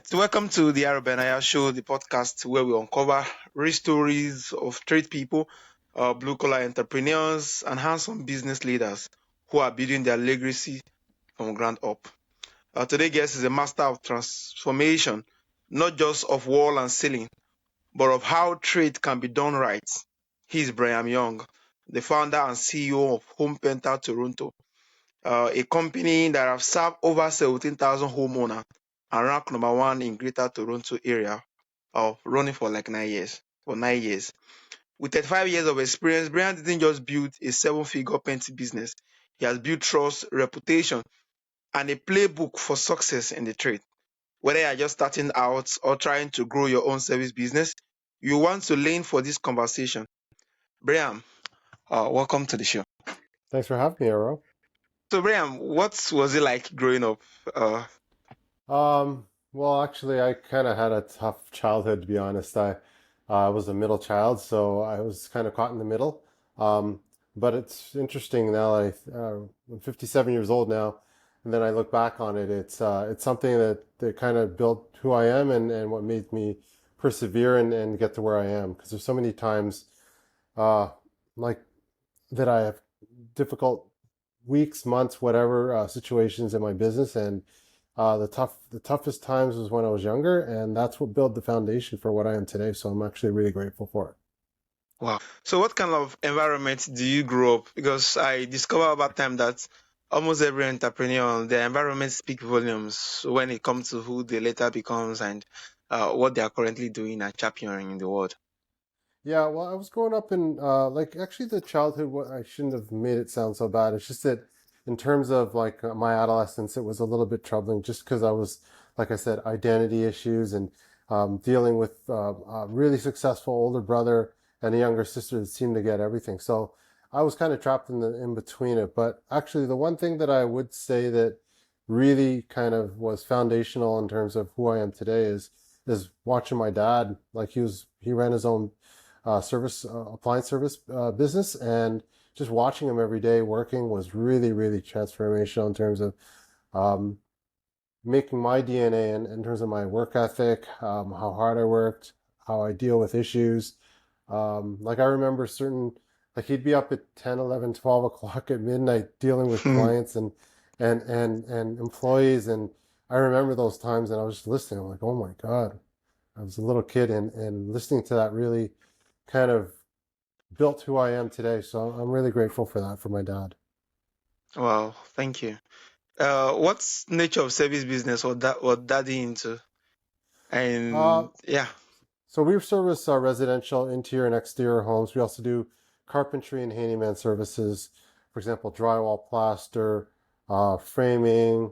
So welcome to the Arabenaya Show, the podcast where we uncover real stories of trade people, blue collar entrepreneurs, and handsome business leaders who are building their legacy from ground up. Today's guest is a master of transformation, not just of wall and ceiling, but of how trade can be done right. He is Bram Young, the founder and CEO of Home Painter Toronto, a company that have served over 17,000 homeowners and ranked number one in Greater Toronto area, running for like 9 years. For 9 years, with 35 years of experience, Brian didn't just build a seven-figure painting business. He has built trust, reputation, and a playbook for success in the trade. Whether you're just starting out or trying to grow your own service business, you want to lean for this conversation. Brian, welcome to the show. Thanks for having me, Aro. So, Brian, what was it like growing up? Well, actually, I kind of had a tough childhood, to be honest. I was a middle child, so I was kind of caught in the middle. Um, but it's interesting now. I'm 57 years old now, and then I look back on it. It's something that kind of built who I am and what made me persevere and get to where I am. Because there's so many times, uh, like that I have difficult weeks, months, whatever situations in my business, and the toughest times was when I was younger, and that's what built the foundation for what I am today. So I'm actually really grateful for it. Wow. So what kind of environment do you grow up? Because I discover over time that almost every entrepreneur, their environment speak volumes when it comes to who they later becomes and what they are currently doing and championing in the world. Yeah, well, I was growing up in like actually the childhood. I shouldn't have made it sound so bad. It's just that in terms of like my adolescence, it was a little bit troubling, just because I was, like I said, identity issues and dealing with a really successful older brother and a younger sister that seemed to get everything. So I was kind of trapped in between it. But actually, the one thing that I would say that really kind of was foundational in terms of who I am today is watching my dad. Like he ran his own appliance service business, and just watching him every day working was really, really transformational in terms of um, making my DNA in terms of my work ethic, how hard I worked, how I deal with issues. Like I remember like he'd be up at 10, 11, 12 o'clock at midnight dealing with clients and employees. And I remember those times and I was just listening. I'm like, oh my God, I was a little kid and listening to that really kind of built who I am today. So I'm really grateful for that, for my dad. Wow, thank you. What's nature of service business or that or daddy into? Uh, And yeah. so we service residential interior and exterior homes. We also do carpentry and handyman services. For example, drywall, plaster, framing,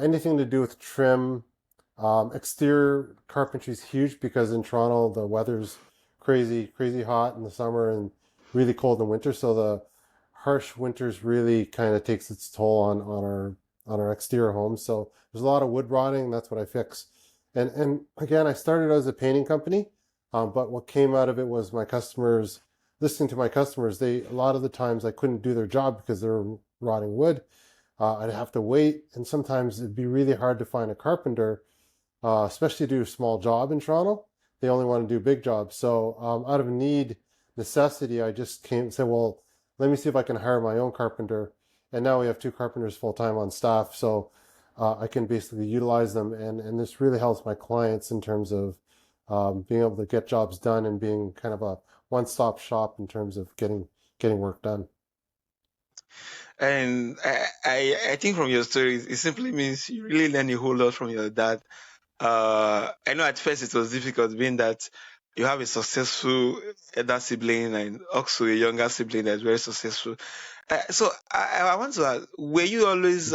anything to do with trim. Exterior carpentry is huge because in Toronto the weather's crazy, crazy hot in the summer and really cold in winter. So the harsh winters really kind of takes its toll on our exterior homes. So there's a lot of wood rotting. And that's what I fix. And again, I started as a painting company, but what came out of it was my customers, listening to my customers. They a lot of the times I couldn't do their job because they were rotting wood. I'd have to wait, and sometimes it'd be really hard to find a carpenter, especially to do a small job in Toronto. They only want to do big jobs. So out of necessity, I just came and said, well, let me see if I can hire my own carpenter. And now we have two carpenters full time on staff. So I can basically utilize them. And this really helps my clients in terms of being able to get jobs done and being kind of a one-stop shop in terms of getting work done. And I think from your stories, it simply means you really learn a whole lot from your dad. I know at first it was difficult, being that you have a successful elder sibling and also a younger sibling that's very successful. So I want to ask, were you always,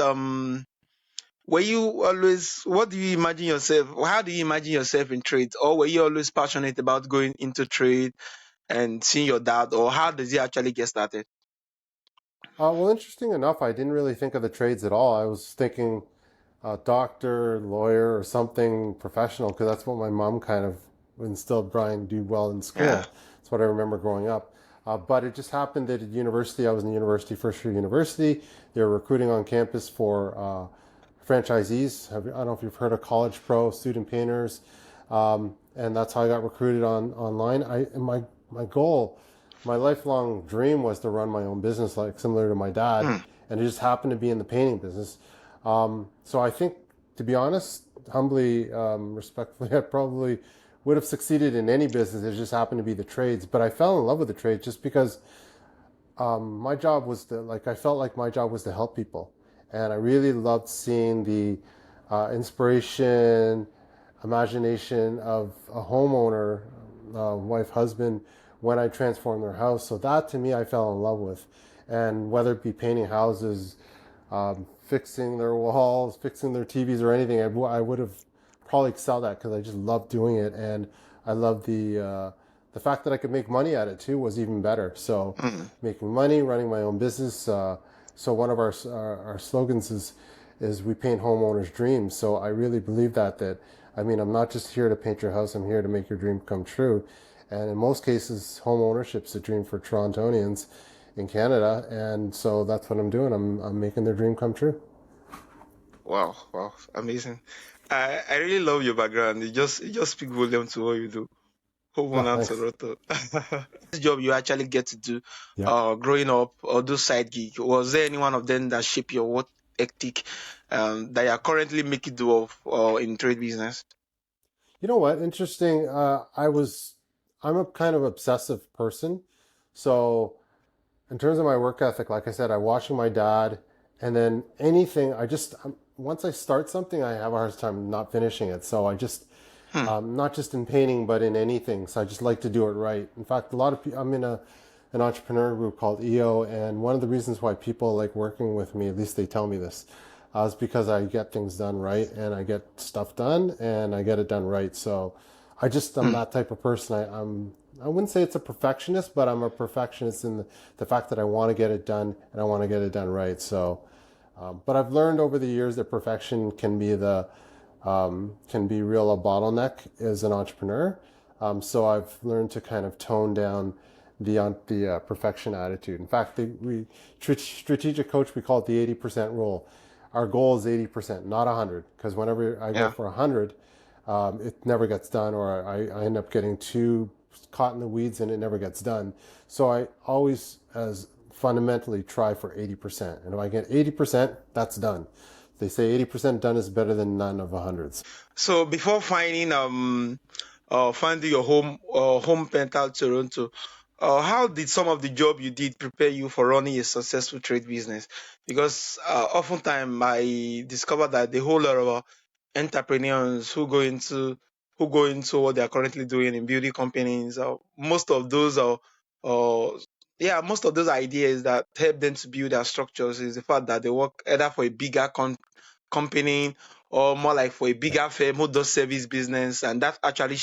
what do you imagine yourself, how do you imagine yourself in trade? Or were you always passionate about going into trade and seeing your dad, or how does he actually get started? Well, interesting enough, I didn't really think of the trades at all. I was thinking doctor, lawyer, or something professional because that's what my mom kind of instilled Brian do well in Yeah. school. That's what I remember growing up. But it just happened that at university, I was in university, first year university. They were recruiting on campus franchisees. I don't know if you've heard of College Pro, Student Painters, and that's how I got recruited online. My goal, my lifelong dream was to run my own business, like similar to my dad, Hmm. and it just happened to be in the painting business. So I think, to be honest, humbly, respectfully, I probably would have succeeded in any business. It just happened to be the trades. But I fell in love with the trades just because my job was to, like, I felt like my job was to help people. And I really loved seeing the inspiration, imagination of a homeowner, wife, husband, when I transformed their house. So that to me, I fell in love with. And whether it be painting houses, fixing their walls, fixing their TVs or anything, I would have probably excelled at because I just loved doing it. And I love the fact that I could make money at it too was even better. So Hmm. making money, running my own business. So one of our slogans is we paint homeowners' dreams. So I really believe that I mean, I'm not just here to paint your house. I'm here to make your dream come true. And in most cases, home ownership's a dream for Torontonians in Canada. And so that's what I'm doing. I'm making their dream come true. Wow, wow, amazing. I really love your background. It just speaks volume to what you do. Oh, Homeowner thanks. Toronto. This job you actually get to do, Yeah. growing up, or those side gig. Was there any one of them that shape your work ethic, that you are currently making do of, in trade business? You know what? Interesting. I'm a kind of obsessive person. So in terms of my work ethic, like I said, I watching my dad, and then anything, once I start something, I have a hard time not finishing it. So I just, Hmm. not just in painting, but in anything. So I just like to do it right. In fact, a lot of people, I'm in an entrepreneur group called EO, and one of the reasons why people like working with me, at least they tell me this, is because I get things done right and I get stuff done and I get it done right. So I'm Hmm. that type of person. I wouldn't say it's a perfectionist, but I'm a perfectionist in the fact that I want to get it done and I want to get it done right. So, but I've learned over the years that perfection can be real a bottleneck as an entrepreneur. So I've learned to kind of tone down the perfection attitude. In fact, strategic coach, we call it the 80% rule. Our goal is 80%, not 100, because whenever I go Yeah. for 100, it never gets done, or I end up getting too caught in the weeds and it never gets done. So I always, as fundamentally, try for 80%. And if I get 80%, that's done. They say 80% done is better than none of 100. So before finding your home pental Toronto, how did some of the job you did prepare you for running a successful trade business? Because oftentimes I discovered that the whole lot of entrepreneurs who go into what they are currently doing in beauty companies, uh, yeah, most of those ideas that help them to build their structures is the fact that they work either for a bigger company or more like for a bigger firm who does service business, and that actually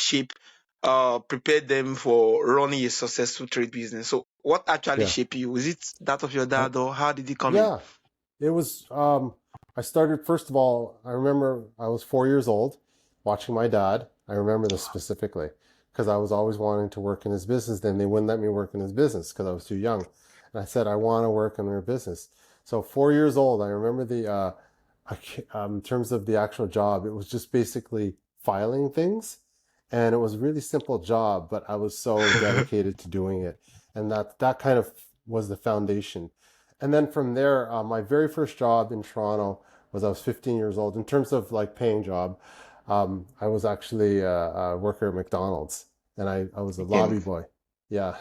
prepared them for running a successful trade business. So what actually Yeah. shaped you? Was it that of your I, dad, or how did it come in? yeah. It was, I started, first of all, I remember I was 4 years old watching my dad. I remember this specifically because I was always wanting to work in his business. Then they wouldn't let me work in his business because I was too young. And I said, I want to work in their business. So 4 years old, I remember in terms of the actual job, it was just basically filing things. And it was a really simple job, but I was so dedicated to doing it. And that kind of was the foundation. And then from there, my very first job in Toronto was I was 15 years old. In terms of like paying job, I was actually a worker at McDonald's, and I was a Again. lobby boy. Yeah,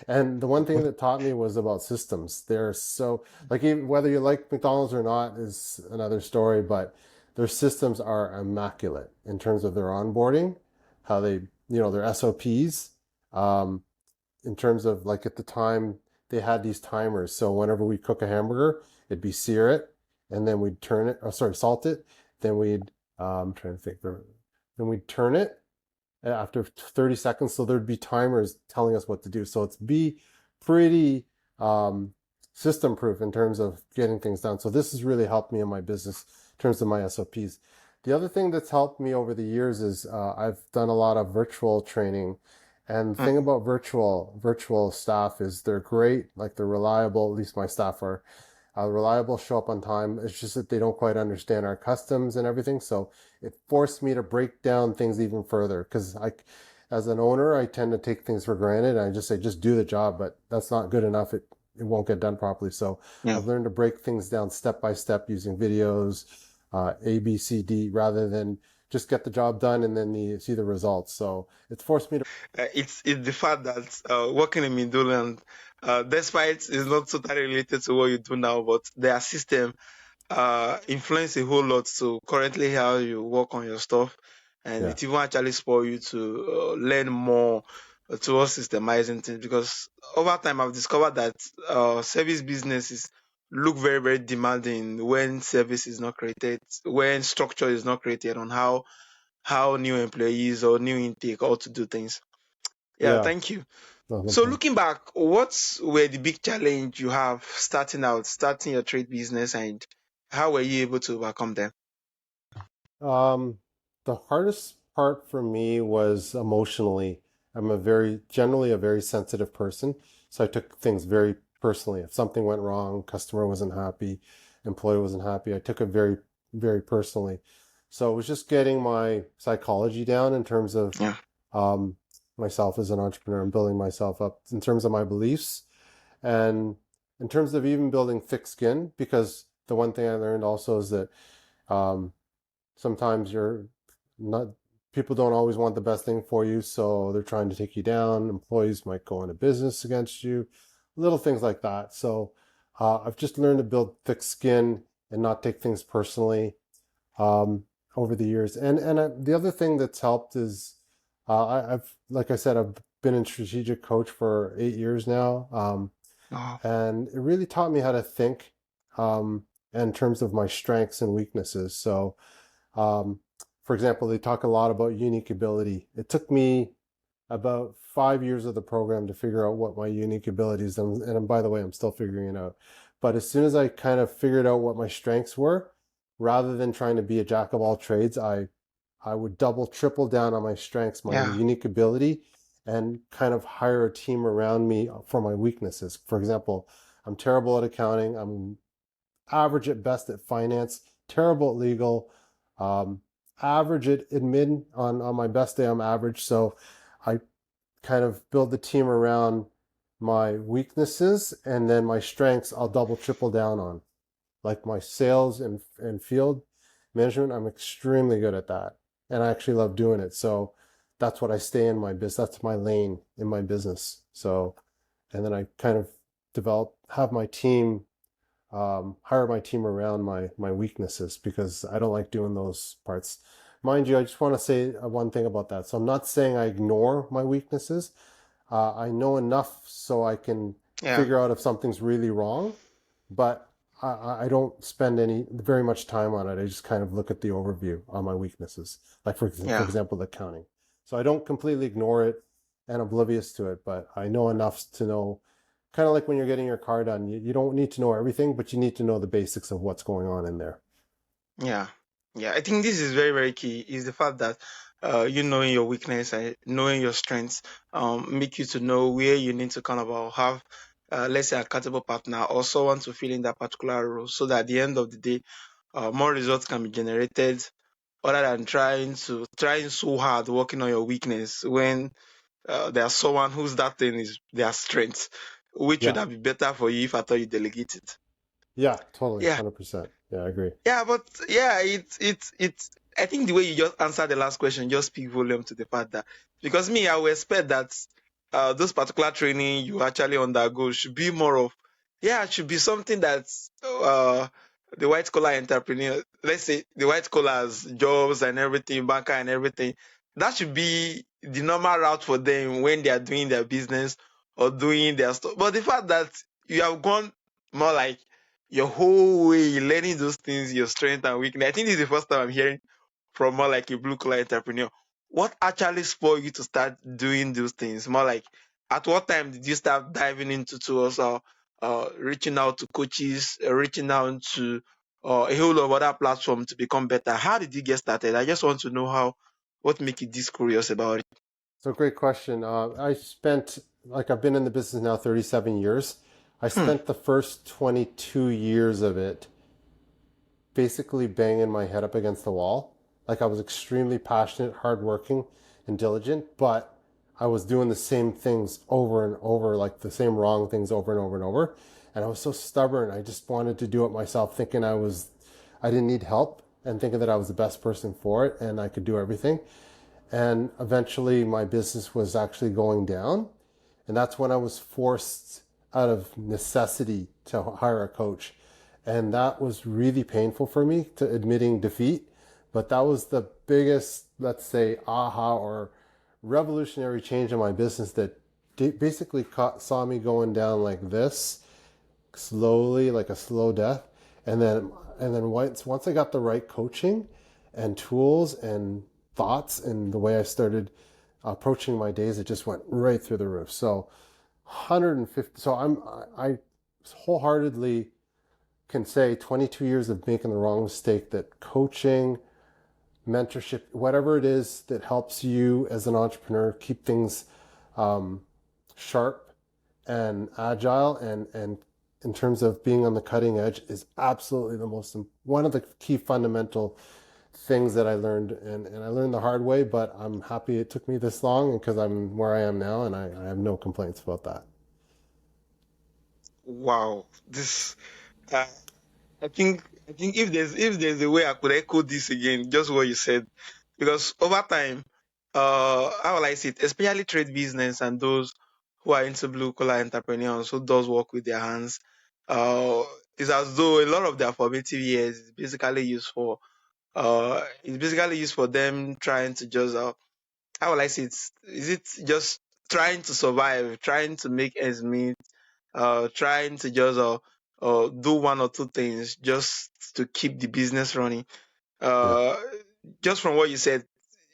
and the one thing that taught me was about systems. They're so like even whether you like McDonald's or not is another story, but their systems are immaculate in terms of their onboarding, how they their SOPs. Um, in terms of like at the time they had these timers. So whenever we cook a hamburger, it'd be sear it, and then we'd turn it. Oh, sorry, salt it. Then we'd I'm trying to think. Then we'd turn it after 30 seconds. So there'd be timers telling us what to do. So it's be pretty um, system proof in terms of getting things done. So this has really helped me in my business in terms of my SOPs. The other thing that's helped me over the years is I've done a lot of virtual training. And the Hmm. thing about virtual staff is they're great, like they're reliable, at least my staff are. reliable, show up on time. It's just that they don't quite understand our customs and everything. So it forced me to break down things even further because as an owner, I tend to take things for granted. And I just say, just do the job, but that's not good enough. It won't get done properly. So Yeah. I've learned to break things down step by step using videos, A, B, C, D, rather than just get the job done and then see the results. So it's forced me to. It's the fact that working in Midland, despite it's not totally related to what you do now, but their system influence a whole lot to currently how you work on your stuff, and Yeah. it even actually spur you to learn more towards systemizing things. Because over time, I've discovered that service businesses look very very demanding when service is not created, when structure is not created on how new employees or new intake ought to do things. Yeah, Yeah. thank you. No So problem. looking back, what's were the big challenge you have starting out, starting your trade business, and how were you able to overcome them? Um, the hardest part for me was emotionally. I'm generally a very sensitive person, so I took things very personally. If something went wrong, customer wasn't happy, employee wasn't happy, I took it very, very personally. So it was just getting my psychology down in terms of Yeah, um, myself as an entrepreneur and building myself up in terms of my beliefs and in terms of even building thick skin. Because the one thing I learned also is that um, sometimes you're not people don't always want the best thing for you, so they're trying to take you down. Employees might go into business against you, little things like that. So I've just learned to build thick skin and not take things personally um, over the years. And the other thing that's helped is I've like I said, I've been in strategic coach for 8 years now, oh, and it really taught me how to think um, in terms of my strengths and weaknesses. So um, for example, they talk a lot about unique ability. It took me about 5 years of the program to figure out what my unique abilities and by the way, I'm still figuring it out. But as soon as I kind of figured out what my strengths were, rather than trying to be a jack of all trades, I would double, triple down on my strengths, my yeah, unique ability, and kind of hire a team around me for my weaknesses. For example, I'm terrible at accounting. I'm average at best at finance, terrible at legal, um, average at admin. On my best day, I'm average. So I kind of build the team around my weaknesses, and then my strengths I'll double, triple down on. Like my sales and field management, I'm extremely good at that. And I actually love doing it. So that's what I stay in my business. That's my lane in my business. So, and then I kind of have my team hire my team around my weaknesses because I don't like doing those parts. Mind you, I just want to say one thing about that. So I'm not saying I ignore my weaknesses. I know enough so I can yeah, figure out if something's really wrong, but I don't spend any very much time on it. I just kind of look at the overview on my weaknesses, like for yeah, example, the accounting. So I don't completely ignore it and oblivious to it, but I know enough to know kind of like when you're getting your car done, you don't need to know everything, but you need to know the basics of what's going on in there. yeah, yeah. I think this is very very key. Is the fact that you knowing your weakness and knowing your strengths make you to know where you need to kind of have let's say accountable partner or someone to fill in that particular role, so that at the end of the day, more results can be generated other than trying so hard working on your weakness when there's someone whose that thing is their strength, which would Yeah. have been better for you if I thought you delegate it. Yeah, totally. Yeah, 100%. Yeah, I agree. yeah, but yeah, it's. I think the way you just answered the last question just speak volume to the fact that because me, I would expect that those particular training you actually undergo should be more of yeah, it should be something that's the white collar entrepreneur. Let's say the white collars jobs and everything, banker and everything. That should be the normal route for them when they are doing their business or doing their stuff. But the fact that you have gone more like your whole way learning those things, your strength and weakness. I think this is the first time I'm hearing from more like a blue collar entrepreneur. What actually spurred you to start doing those things? More like at what time did you start diving into tools or reaching out to coaches, reaching out to a whole lot of other platforms to become better? How did you get started? I just want to know what make you this curious about it. So great question. I've been in the business now 37 years. I spent the first 22 years of it basically banging my head up against the wall. Like I was extremely passionate, hardworking, and diligent, but I was doing the same things over and over, like the same wrong things over and over and over. And I was so stubborn. I just wanted to do it myself, thinking I didn't need help and thinking that I was the best person for it and I could do everything. And eventually my business was actually going down. And that's when I was forced out of necessity to hire a coach. And that was really painful for me to admitting defeat. But that was the biggest, let's say, aha or revolutionary change in my business that basically saw me going down like this, slowly, like a slow death. And then once I got the right coaching and tools and thoughts and the way I started approaching my days, it just went right through the roof. So 150. So I wholeheartedly can say 22 years of making the wrong mistake, that coaching, mentorship, whatever it is that helps you as an entrepreneur keep things sharp and agile and in terms of being on the cutting edge is absolutely one of the key fundamental things that I learned, and I learned the hard way, but I'm happy it took me this long because I'm where I am now, and I have no complaints about that. Wow, this uh, I think if there's a way I could echo this again, just what you said, because over time, how will I say it, especially trade business and those who are into blue collar entrepreneurs who does work with their hands, uh, it's as though a lot of their formative years is basically used for them trying to just how will I say it, is it just trying to survive, trying to make ends meet, trying to just do one or two things just to keep the business running. Yeah, Uh, just from what you said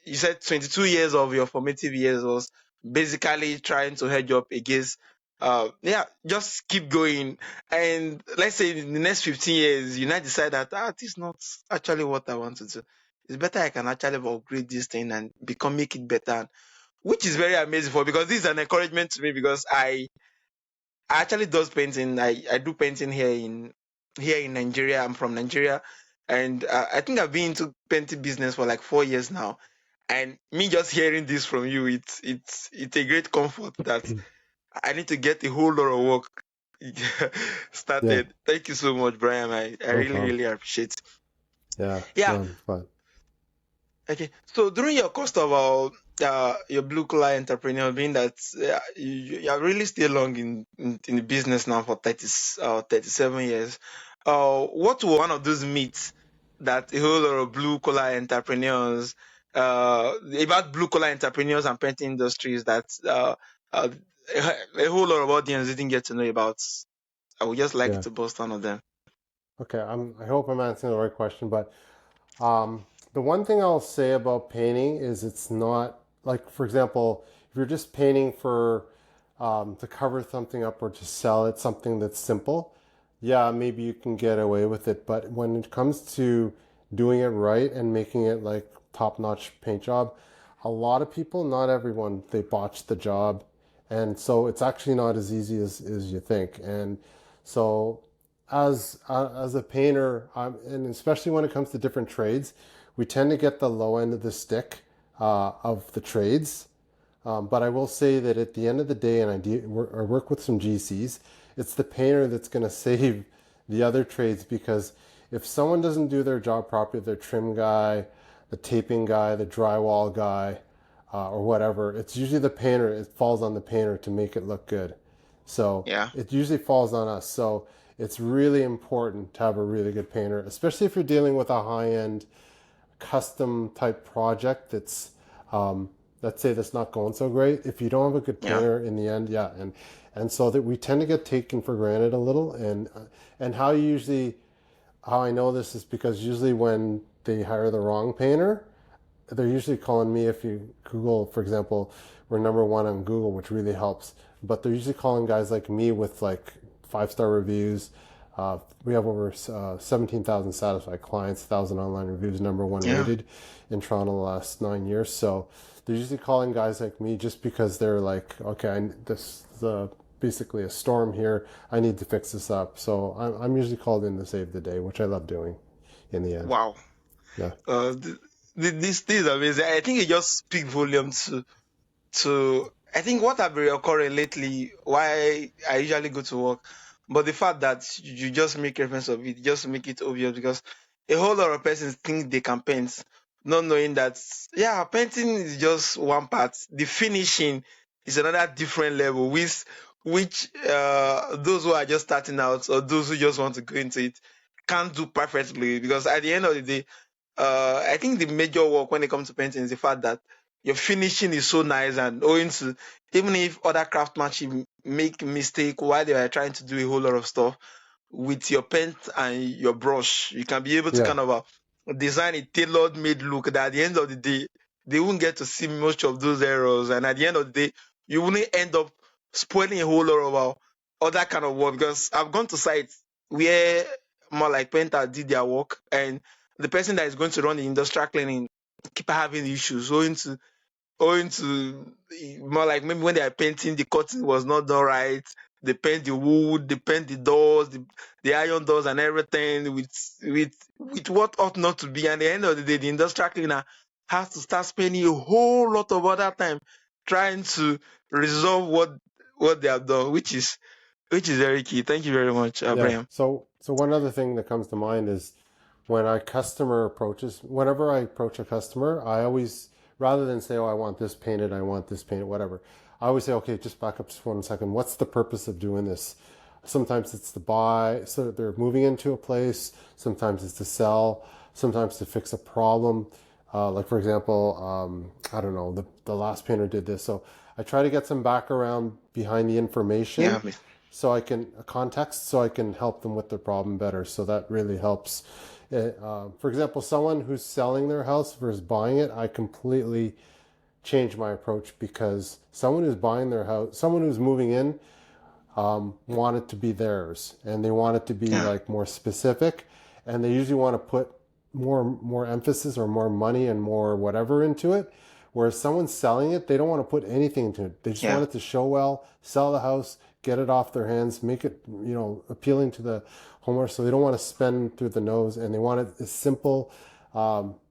22 years of your formative years was basically trying to hedge up against. Yeah, just keep going. And let's say in the next 15 years, you might decide that, this is not actually what I want to do. It's better I can actually upgrade this thing and make it better, which is very amazing for because this is an encouragement to me because I actually does painting. I do painting here in Nigeria. I'm from Nigeria, and I think I've been into painting business for like 4 years now. And me just hearing this from you, it's a great comfort that I need to get a whole lot of work yeah, started. Thank you so much, Brian. I no really problem. really appreciate it. Yeah, Yeah. no, fine. Okay. So during your course of your blue collar entrepreneur, being that you are really still long in the business now for 37 years, what were one of those myths that a whole lot of blue collar entrepreneurs, about blue collar entrepreneurs and painting industries that uh, a whole lot of audience didn't get to know about? I would just like Yeah. to bust one of them. Okay, I hope I'm answering the right question, but the one thing I'll say about painting is it's not like, for example, if you're just painting for to cover something up or to sell it, something that's simple, yeah, maybe you can get away with it. But when it comes to doing it right and making it like top-notch paint job, a lot of people, not everyone, they botch the job, and so it's actually not as easy as you think. And so as a painter, and especially when it comes to different trades, we tend to get the low end of the stick of the trades. But I will say that at the end of the day, and I work with some GCs, it's the painter that's going to save the other trades, because if someone doesn't do their job properly, their trim guy, the taping guy, the drywall guy, or whatever, it's usually the painter. It falls on the painter to make it look good. So Yeah. it usually falls on us. So it's really important to have a really good painter, especially if you're dealing with a high-end custom type project that's let's say that's not going so great. If you don't have a good Yeah. painter in the end, yeah, and so that we tend to get taken for granted a little. And how I know this is because usually when they hire the wrong painter, they're usually calling me. If you Google, for example, we're number one on Google, which really helps. But they're usually calling guys like me with like 5-star reviews. We have over 17,000 satisfied clients, 1,000 online reviews, number one Yeah. rated in Toronto the last 9 years. So they're usually calling guys like me just because they're like, okay, this the basically a storm here. I need to fix this up. So I'm usually called in to save the day, which I love doing in the end. Wow. Yeah. Uh, this is amazing. I think it just speaks volume to I think what I've been recurring lately, why I usually go to work, but the fact that you just make reference of it, just make it obvious because a whole lot of persons think they can paint, not knowing that yeah, painting is just one part. The finishing is another different level, which those who are just starting out or those who just want to go into it can't do perfectly because at the end of the day I think the major work when it comes to painting is the fact that your finishing is so nice and owing to even if other craftsmanship make mistake while they are trying to do a whole lot of stuff with your paint and your brush, you can be able to Yeah. kind of design a tailored made look that at the end of the day they won't get to see much of those errors and at the end of the day you won't end up spoiling a whole lot of other kind of work because I've gone to sites where more like painters did their work and the person that is going to run the industrial cleaning keep having issues owing to more like maybe when they are painting the curtain was not done right. They paint the wood, they paint the doors, the iron doors and everything with what ought not to be. And at the end of the day, the industrial cleaner has to start spending a whole lot of other time trying to resolve what they have done, which is very key. Thank you very much, Yeah. Bram. So one other thing that comes to mind is when a customer approaches, whenever I approach a customer, I always, rather than say, oh, I want this painted, I want this painted, whatever, I always say, okay, just back up just 1 second. What's the purpose of doing this? Sometimes it's to buy, so they're moving into a place. Sometimes it's to sell. Sometimes to fix a problem. Like for example, I don't know, the last painter did this. So I try to get some background behind the Yeah, information miss. so I can a context so I can help them with their problem better. So that really helps. For example, someone who's selling their house versus buying it, I completely change my approach because someone who's buying their house, someone who's moving in, want it to be theirs and they want it to be Yeah, like more specific, and they usually want to put more emphasis or more money and more whatever into it. Whereas someone selling it, they don't want to put anything into it. They just yeah, want it to show well, sell the house, get it off their hands, make it appealing to the homeowner. So they don't want to spend through the nose, and they want it as simple,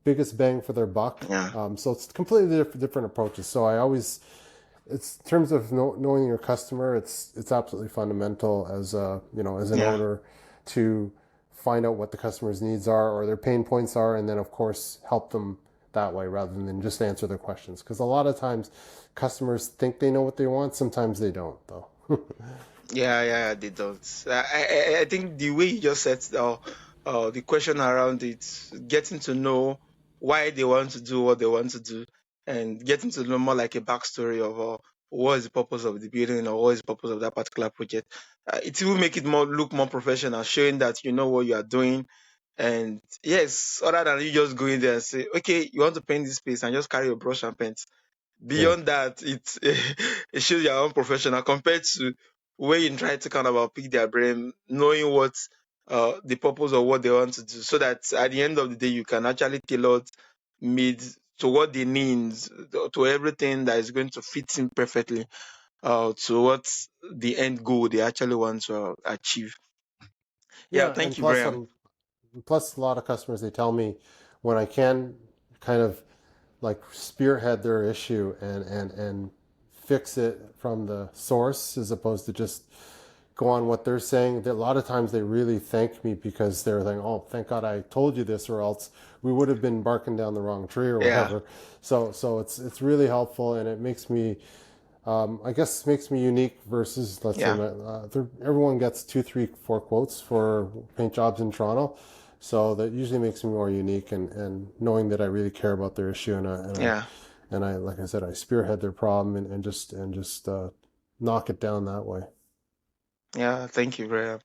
biggest bang for their buck. yeah, So it's completely different approaches. So I always, it's in terms of knowing your customer, it's absolutely fundamental as a as an yeah. owner to find out what the customer's needs are or their pain points are, and then of course help them that way rather than just answer their questions. Because a lot of times customers think they know what they want, sometimes they don't though. Yeah, they don't. I think the way you just said the question around it, getting to know why they want to do what they want to do, and getting to know more like a backstory of what is the purpose of the building or what is the purpose of that particular project. It will make it more look more professional, showing that you know what you are doing. And yes, other than you just go in there and say, okay, you want to paint this place and just carry your brush and paint Yeah. beyond that, it shows your own professional compared to when you try to kind of pick their brain, knowing what the purpose of what they want to do, so that at the end of the day, you can actually tailor made to what they need, to everything that is going to fit in perfectly to what the end goal they actually want to achieve. Yeah, Yeah, thank and you, Brian. plus a lot of customers, they tell me when I can kind of like spearhead their issue and fix it from the source as opposed to just go on what they're saying. A lot of times they really thank me because they're like, oh, thank God I told you this, or else we would have been barking down the wrong tree or Yeah, whatever. So it's really helpful, and it makes me, I guess, makes me unique versus, let's say, yeah, everyone gets 2, 3, 4 quotes for paint jobs in Toronto. So that usually makes me more unique, and knowing that I really care about their issue, yeah, and I, like I said, I spearhead their problem and just knock it down that way. yeah. Thank you, Brian.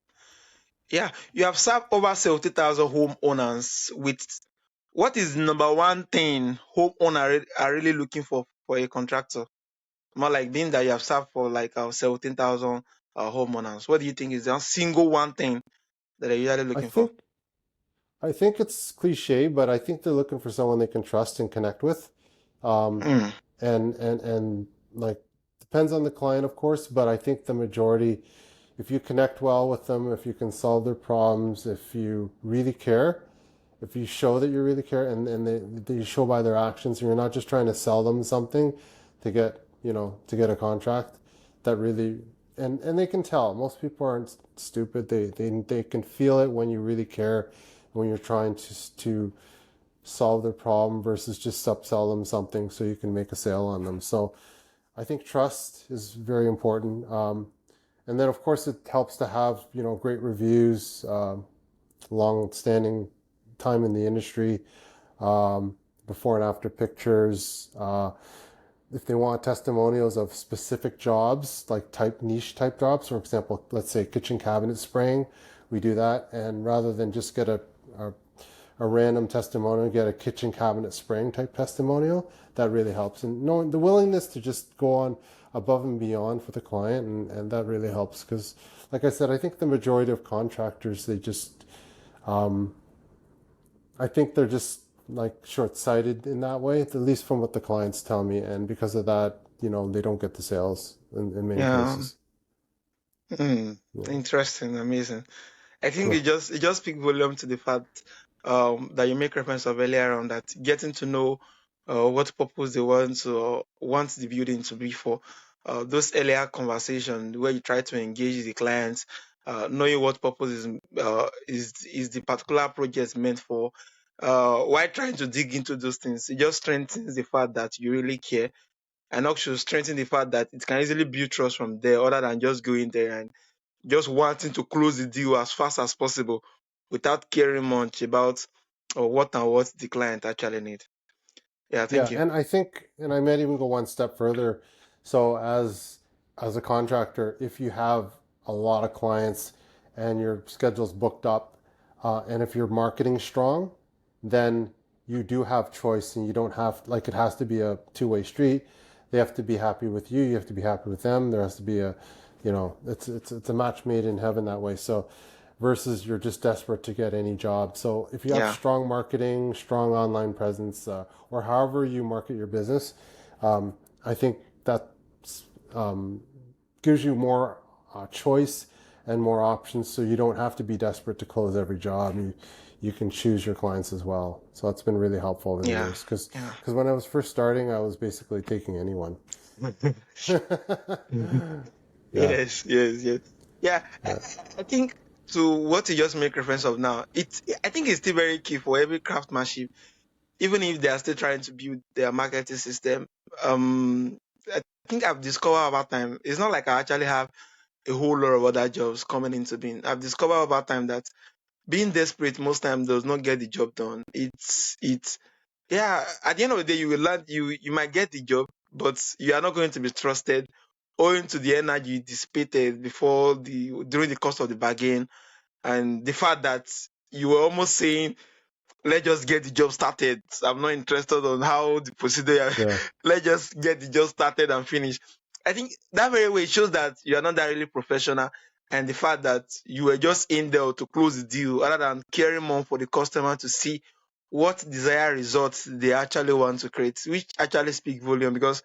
Yeah, you have served over 70,000 homeowners with what is number one thing homeowners are really looking for a contractor? More like being that you have served for like 17,000 homeowners. What do you think is the single one thing that they're usually I looking for? think I think it's cliche, but I think they're looking for someone they can trust and connect with. Um, Mm, and like depends on the client, of course, but I think the majority, if you connect well with them, if you can solve their problems, if you really care, if you show that you really care, and they show by their actions, and you're not just trying to sell them something to get, to get a contract, that really, and they can tell. Most people aren't stupid. They can feel it when you really care, when you're trying to solve their problem versus just upsell them something so you can make a sale on them. So I think trust is very important. And then, of course, it helps to have, great reviews, long-standing time in the industry, before and after pictures. If they want testimonials of specific jobs, like niche type jobs, for example, let's say kitchen cabinet spraying, we do that. And rather than just get a random testimonial, get a kitchen cabinet spraying type testimonial, that really helps. And knowing the willingness to just go on above and beyond for the client, and that really helps. Because, like I said, I think the majority of contractors, they just, I think they're just like short-sighted in that way, at least from what the clients tell me. And because of that, they don't get the sales in many Yeah. cases. Yeah. Interesting, amazing. I think Sure. it just speaks volume to the fact that you make reference of earlier on, that getting to know what purpose they want the building to be for. Those earlier conversations where you try to engage the clients, knowing what purpose is the particular project meant for. While trying to dig into those things, it just strengthens the fact that you really care, and also strengthen the fact that it can easily build trust from there, other than just going there and just wanting to close the deal as fast as possible without caring much about what the client actually needs. Yeah, thank Yeah, you. and I think, and I might even go one step further. So as a contractor, if you have a lot of clients and your schedule's booked up, and if your marketing's strong, then you do have choice, and you don't have, like, it has to be a two-way street. They have to be happy with you. You have to be happy with them. There has to be it's a match made in heaven that way. So versus you're just desperate to get any job. So if you have Yeah, strong marketing, strong online presence, or however you market your business, I think that um, gives you more choice and more options. So you don't have to be desperate to close every job. You can choose your clients as well. So that's been really helpful over the yeah, years. Because yeah. when I was first starting, I was basically taking anyone. Yeah, Yes, yes, yes. Yeah, yeah, I think to what you just make reference of now, I think it's still very key for every craftsmanship, even if they are still trying to build their marketing system. I think I've discovered over time, it's not like I actually have a whole lot of other jobs coming into being. I've discovered over time that being desperate most times does not get the job done. It's yeah. At the end of the day, you will learn. You might get the job, but you are not going to be trusted, owing to the energy you dissipated before the during the course of the bargain, and the fact that you were almost saying, let's just get the job started. I'm not interested on how the procedure. yeah, Let's just get the job started and finish. I think that very way shows that you are not that really professional, and the fact that you were just in there to close the deal, rather than caring more for the customer to see what desired results they actually want to create, which actually speak volume. Because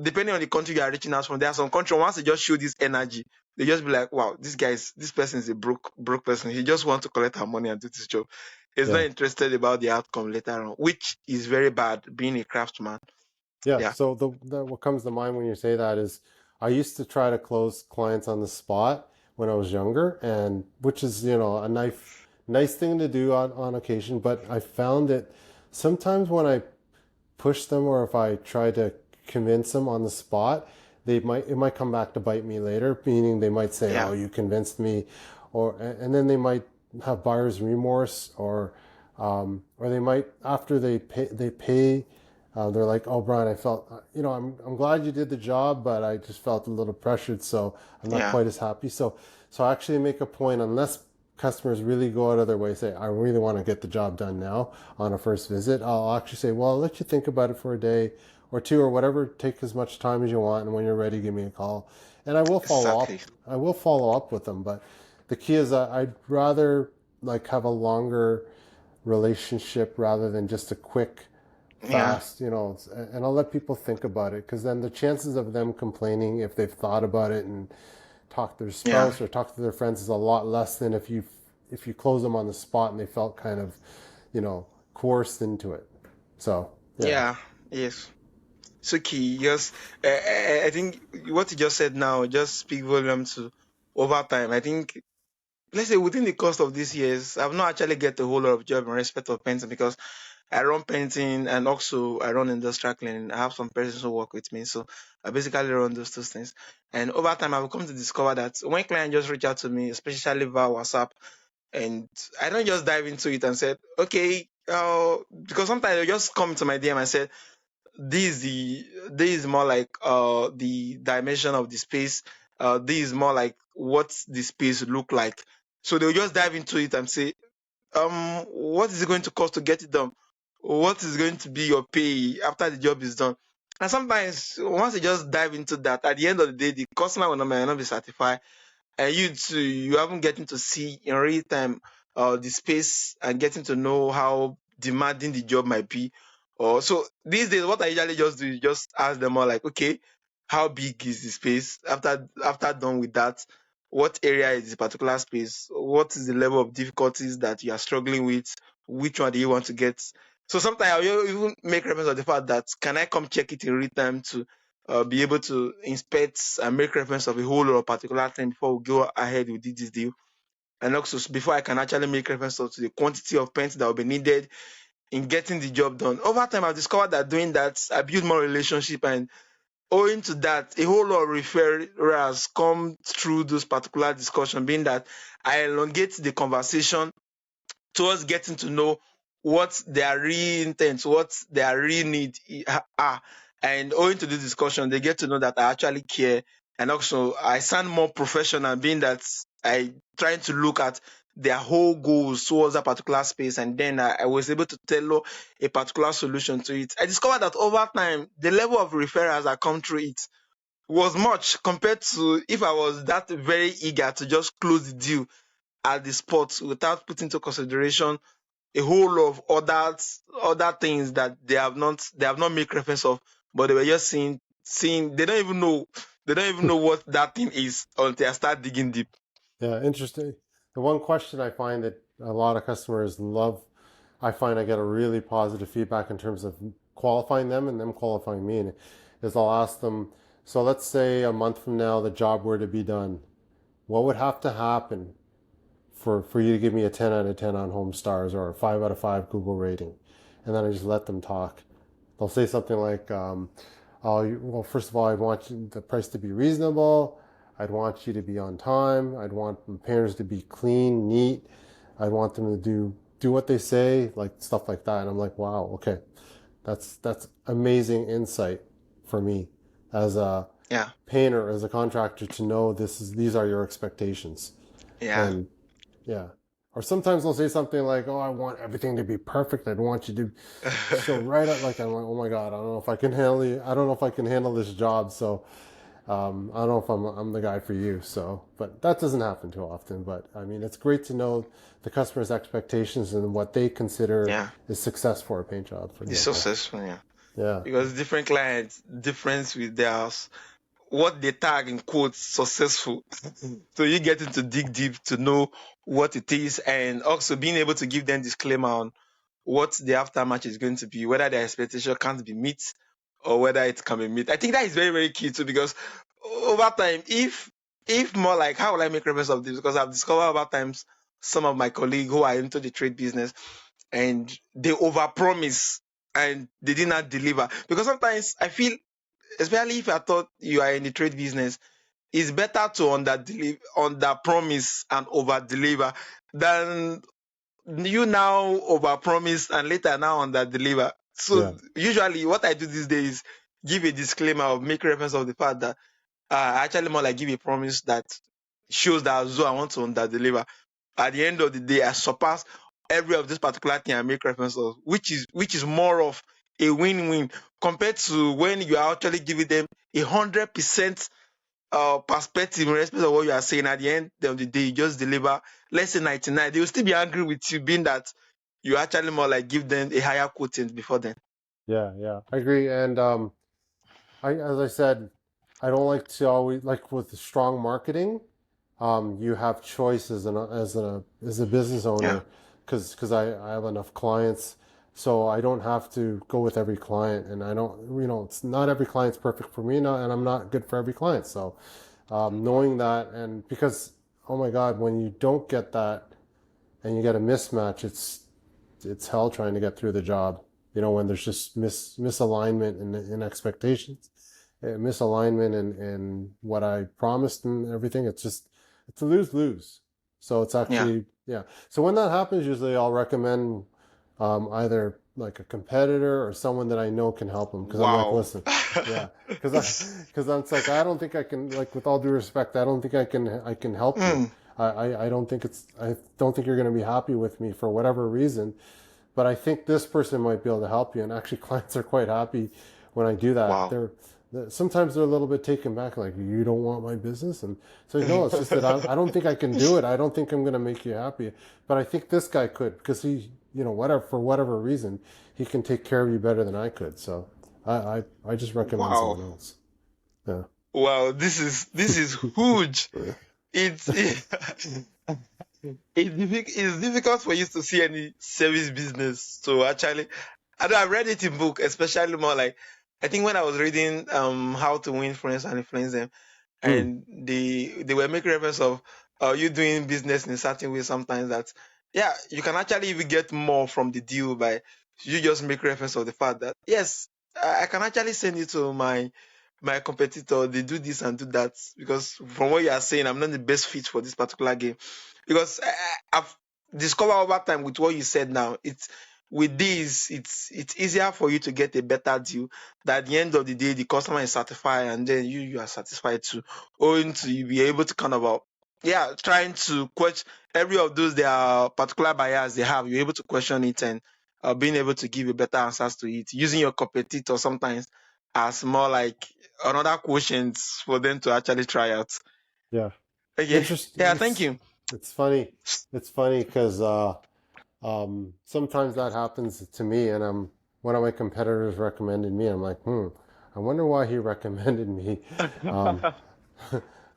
depending on the country you are reaching out from, there are some countries once they just show this energy, they just be like, wow, this person is a broke person. He just wants to collect her money and do this job. He's not yeah. interested about the outcome later on, which is very bad being a craftsman. Yeah, Yeah, so what comes to mind when you say that is I used to try to close clients on the spot when I was younger, and which is, a nice thing to do on occasion, but I found that sometimes when I push them, or if I try to convince them on the spot, it might come back to bite me later, meaning they might say, yeah, "Oh, you convinced me," and then they might have buyer's remorse, or they might, after they pay, they're like, "Oh, Brian, I felt, I'm glad you did the job, but I just felt a little pressured, so I'm not yeah, quite as happy." So I actually make a point, unless customers really go out of their way, say, "I really want to get the job done now," on a first visit, I'll actually say, "Well, I'll let you think about it for a day or two or whatever. Take as much time as you want, and when you're ready, give me a call." And I will follow exactly. up. I will follow up with them, but the key is that I'd rather like have a longer relationship rather than just a quick Yeah. fast, and I'll let people think about it, because then the chances of them complaining, if they've thought about it and talked to their Yeah. spouse or talked to their friends, is a lot less than if you close them on the spot and they felt kind of, coerced into it. So yeah. Yeah. Yes. So key. Yes. I think what you just said now just speak volume to over time. I think, let's say within the course of these years, I've not actually get a whole lot of job in respect of painting because I run painting and also I run industrial cleaning. I have some persons who work with me. So I basically run those two things. And over time, I've come to discover that when clients just reach out to me, especially via WhatsApp, and I don't just dive into it and said, okay, because sometimes they just come to my DM and said, this is more like the dimension of the space. This is more like what the space look like. So they'll just dive into it and say, what is it going to cost to get it done? What is going to be your pay after the job is done? And sometimes once you just dive into that, at the end of the day, the customer will not be satisfied, and you too, you haven't getting to see in real time the space and getting to know how demanding the job might be. Or so these days, what I usually just do is just ask them all like, okay, how big is the space? After done with that, what area is the particular space? What is the level of difficulties that you are struggling with? Which one do you want to get? So sometimes I'll even make reference of the fact that can I come check it in real time to be able to inspect and make reference of a whole or particular thing before we go ahead with this deal. And also before I can actually make reference to the quantity of paint that will be needed in getting the job done. Over time, I've discovered that doing that, I build more relationship, and owing to that, a whole lot of referrals come through those particular discussion, being that I elongate the conversation towards getting to know what their real intent, what their real need are. And owing to this discussion, they get to know that I actually care. And also, I sound more professional, being that I try to look at their whole goals towards a particular space. And then I was able to tailor a particular solution to it. I discovered that over time, the level of referrals that come through it was much compared to if I was that very eager to just close the deal at the spot without putting into consideration a whole lot of other things that they have not made reference of, but they were just seeing they don't even know what that thing is until I start digging deep. Yeah, interesting. The one question I find that a lot of customers love, I find I get a really positive feedback in terms of qualifying them and them qualifying me, and is I'll ask them, so let's say a month from now the job were to be done. What would have to happen for you to give me a 10 out of 10 on Home Stars or a 5 out of 5 Google rating? And then I just let them talk. They'll say something like, well, first of all, I'd want the price to be reasonable. I'd want you to be on time. I'd want the painters to be clean, neat. I'd want them to do what they say, like stuff like that. And I'm like, wow, okay, that's amazing insight for me as a Yeah, painter, as a contractor, to know these are your expectations. yeah, And yeah. Or sometimes they'll say something like, "Oh, I want everything to be perfect. I'd want you to show right up." Like I'm like, "Oh my God, I don't know if I can handle it. I don't know if I can handle this job." So I don't know if I'm the guy for you. So, but that doesn't happen too often. But I mean, it's great to know the customer's expectations and what they consider yeah. is success for a paint job, for It's example. successful, yeah. Yeah, Because different clients, difference with theirs, what they tag in quotes successful. So you get to dig deep to know what it is, and also being able to give them disclaimer on what the aftermatch is going to be, whether their expectation can't be met or whether it can be met. I think that is very, very key too, because over time, if more like, how will I make reference of this? Because I've discovered over times some of my colleagues who are into the trade business, and they overpromise and they did not deliver. Because sometimes I feel, especially if I thought you are in the trade business, it's better to under promise and over deliver than you now over promise and later now under deliver. yeah, So usually what I do these days is give a disclaimer or make reference of the fact that actually more like give a promise that shows that as though I want to under deliver. At the end of the day, I surpass every of this particular thing I make reference of, which is more of a win-win compared to when you are actually giving them 100% perspective in respect of what you are saying. At the end of the day, you just deliver, let's say 99. They will still be angry with you, being that you actually more like give them a higher quotient before then. Yeah, I agree. And as I said, I don't like to always like with the strong marketing. You have choice as a business Yeah, owner because I have enough clients, so I don't have to go with every client, and I don't it's not every client's perfect for me, and I'm not good for every client. So knowing that, and because oh my God, when you don't get that and you get a mismatch, it's hell trying to get through the job. When there's just misalignment in expectations, misalignment in what I promised and everything. It's a lose lose. So it's yeah. actually yeah. So when that happens, usually I'll recommend either like a competitor or someone that I know can help them because I'm like, Wow. listen, yeah, because I'm like I don't think I can like with all due respect, I don't think I can help you. Mm, I don't think I don't think you're going to be happy with me for whatever reason, but I think this person might be able to help you. And actually, clients are quite happy when I do that. wow. Sometimes they're a little bit taken back, like you don't want my business, and so no, it's just that I don't think I can do it. I don't think I'm going to make you happy, but I think this guy could because he, whatever for whatever reason, he can take care of you better than I could. So I just recommend Wow. someone else. Yeah. Wow. This is huge. It's it's difficult for you to see any service business. So actually, I know I read it in book, especially more like I think when I was reading How to Win Friends and Influence Them, Mm, and they were making reference of you doing business in a certain way sometimes that yeah you can actually even get more from the deal by you just make reference of the fact that yes I can actually send you to my competitor, they do this and do that, because from what you are saying I'm not the best fit for this particular game, because I've discovered over time with what you said now, it's with this it's easier for you to get a better deal, that at the end of the day the customer is satisfied and then you are satisfied too, owing to you be able to kind of yeah trying to question every of those their particular bias they have, you're able to question it and being able to give a better answers to it, using your competitor sometimes as more like another quotient for them to actually try out. yeah. Okay. Interesting. Yeah, thank you. It's funny. It's funny because sometimes that happens to me, and one of my competitors recommended me. I'm like, I wonder why he recommended me. Um,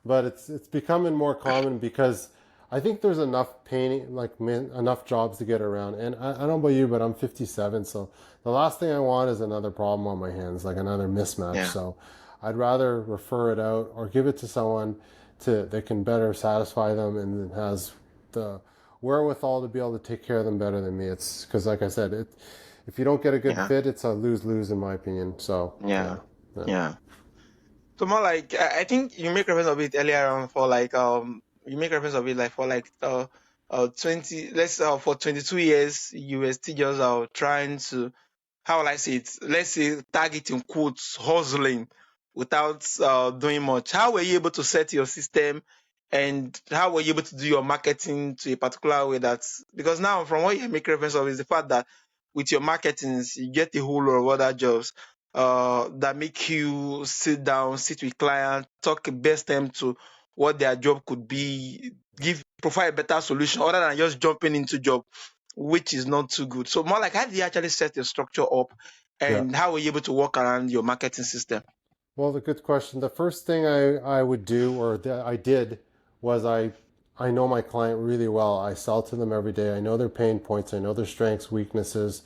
but it's becoming more common because I think there's enough painting, like enough jobs to get around. And I don't know about you, but I'm 57, so the last thing I want is another problem on my hands, like another mismatch. Yeah, So I'd rather refer it out or give it to someone that can better satisfy them and has the wherewithal to be able to take care of them better than me. It's because, like I said, if you don't get a good yeah, fit, it's a lose lose in my opinion. So yeah, yeah, yeah. yeah. So more like I think you make reference of it earlier on for like you make reference of it like for like 20, let's for 22 years you were still just trying to, how will I say it? Let's say targeting quotes, hustling without doing much. How were you able to set your system, and how were you able to do your marketing to a particular way that's, because now from what you make reference of is the fact that with your marketing you get a whole lot of other jobs that make you sit down, sit with clients, talk best time to what their job could be, give provide a better solution other than just jumping into job, which is not too good. So more like how did you actually set your structure up, Yeah. and how were you able to work around your marketing system? Well, the good question. The first thing I would do, or that I did, was I know my client really well. I sell to them every day. I know their pain points. I know their strengths, weaknesses,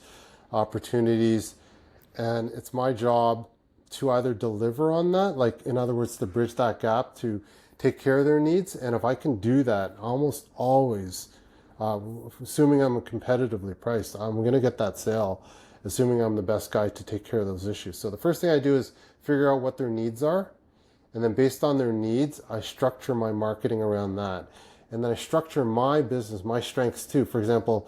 opportunities, and it's my job to either deliver on that, like in other words, to bridge that gap to take care of their needs. And if I can do that, almost always, uh, assuming I'm competitively priced, I'm going to get that sale, assuming I'm the best guy to take care of those issues. So the first thing I do is figure out what their needs are. And then based on their needs, I structure my marketing around that. And then I structure my business, my strengths too. For example,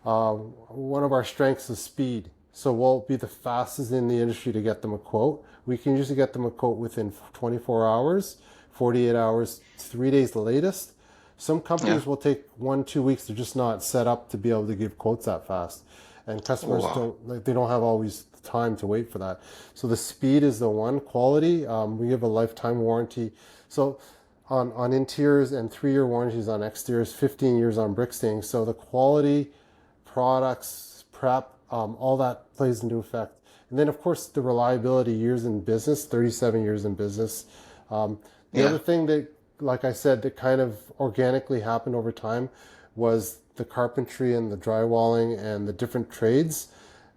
one of our strengths is speed. So we'll be the fastest in the industry to get them a quote. We can usually get them a quote within 24 hours, 48 hours, 3 days latest. Some Yeah. companies will take 1, 2 weeks. They're just not set up to be able to give quotes that fast. And Oh customers wow. don't, like, they don't have always the time to wait for that. So the speed is the one. Quality, we give a lifetime warranty. So on interiors and 3-year warranties on exteriors, 15 years on brick staining. So the quality, products, prep, all that plays into effect. And then, of course, the reliability, years in business, 37 years in business. Um, the Yeah. other thing that, like I said, that kind of organically happened over time was the carpentry and the drywalling and the different trades,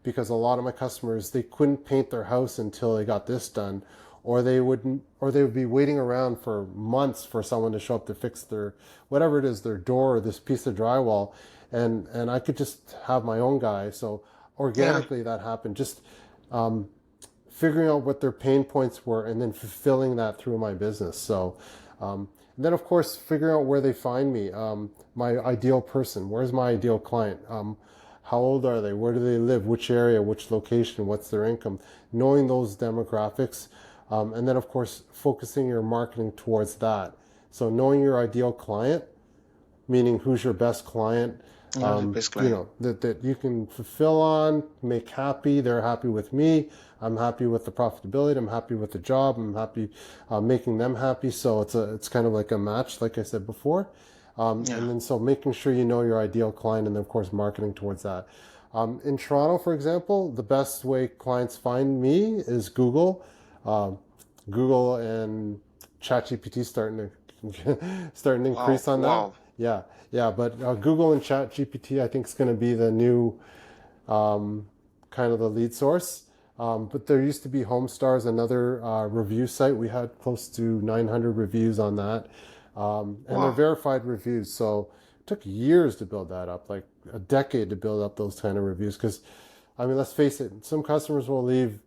because a lot of my customers, they couldn't paint their house until they got this done, or they would be waiting around for months for someone to show up to fix their whatever it is, their door or this piece of drywall, and I could just have my own guy. So Yeah. organically that happened, just figuring out what their pain points were and then fulfilling that through my business. So, and then of course, figuring out where they find me, my ideal person, where's my ideal client, how old are they, where do they live, which area, which location, what's their income, knowing those demographics, and then of course, focusing your marketing towards that. So knowing your ideal client, meaning who's your best client, Yeah, the best client. that you can fulfill on, make happy. They're happy with me. I'm happy with the profitability. I'm happy with the job. I'm happy making them happy. So it's kind of like a match, like I said before. Yeah. And then so making sure you know your ideal client, and then of course marketing towards that. In Toronto, for example, the best way clients find me is Google. Um, Google and ChatGPT starting to Wow. increase on that. Wow. Yeah, yeah, but Google and ChatGPT, I think, is going to be the new kind of the lead source. But there used to be Homestars, another review site. We had close to 900 reviews on that, and they're Wow. verified reviews. So it took years to build that up, like a decade to build up those kind of reviews. Because, I mean, let's face it, some customers will leave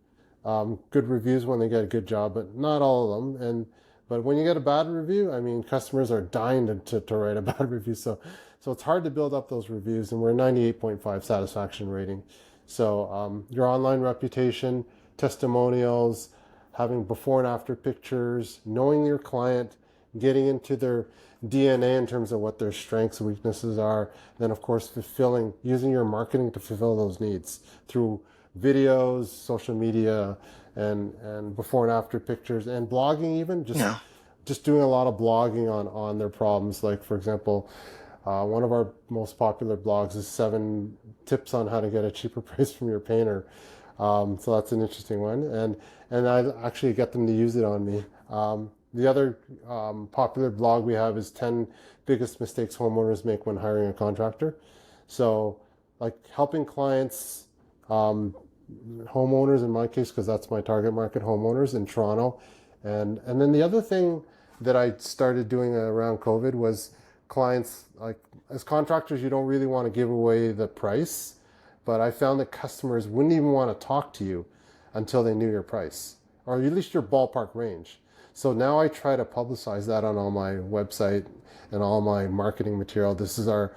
good reviews when they get a good job, but not all of them. And but when you get a bad review, I mean, customers are dying to write a bad review. So it's hard to build up those reviews, and we're 98.5 satisfaction rating. So your online reputation, testimonials, having before and after pictures, knowing your client, getting into their DNA in terms of what their strengths and weaknesses are, then of course using your marketing to fulfill those needs through videos, social media, and before and after pictures, and blogging, even Yeah. just doing a lot of blogging on their problems. Like, for example, one of our most popular blogs is 7 tips on how to get a cheaper price from your painter. So that's an interesting one, and I actually get them to use it on me. The other popular blog we have is 10 biggest mistakes homeowners make when hiring a contractor. So, like, helping clients, homeowners in my case, because that's my target market, homeowners in Toronto. And then the other thing that I started doing around COVID was clients, like, as contractors, you don't really want to give away the price, but I found that customers wouldn't even want to talk to you until they knew your price, or at least your ballpark range. So now I try to publicize that on all my website and all my marketing material. This is our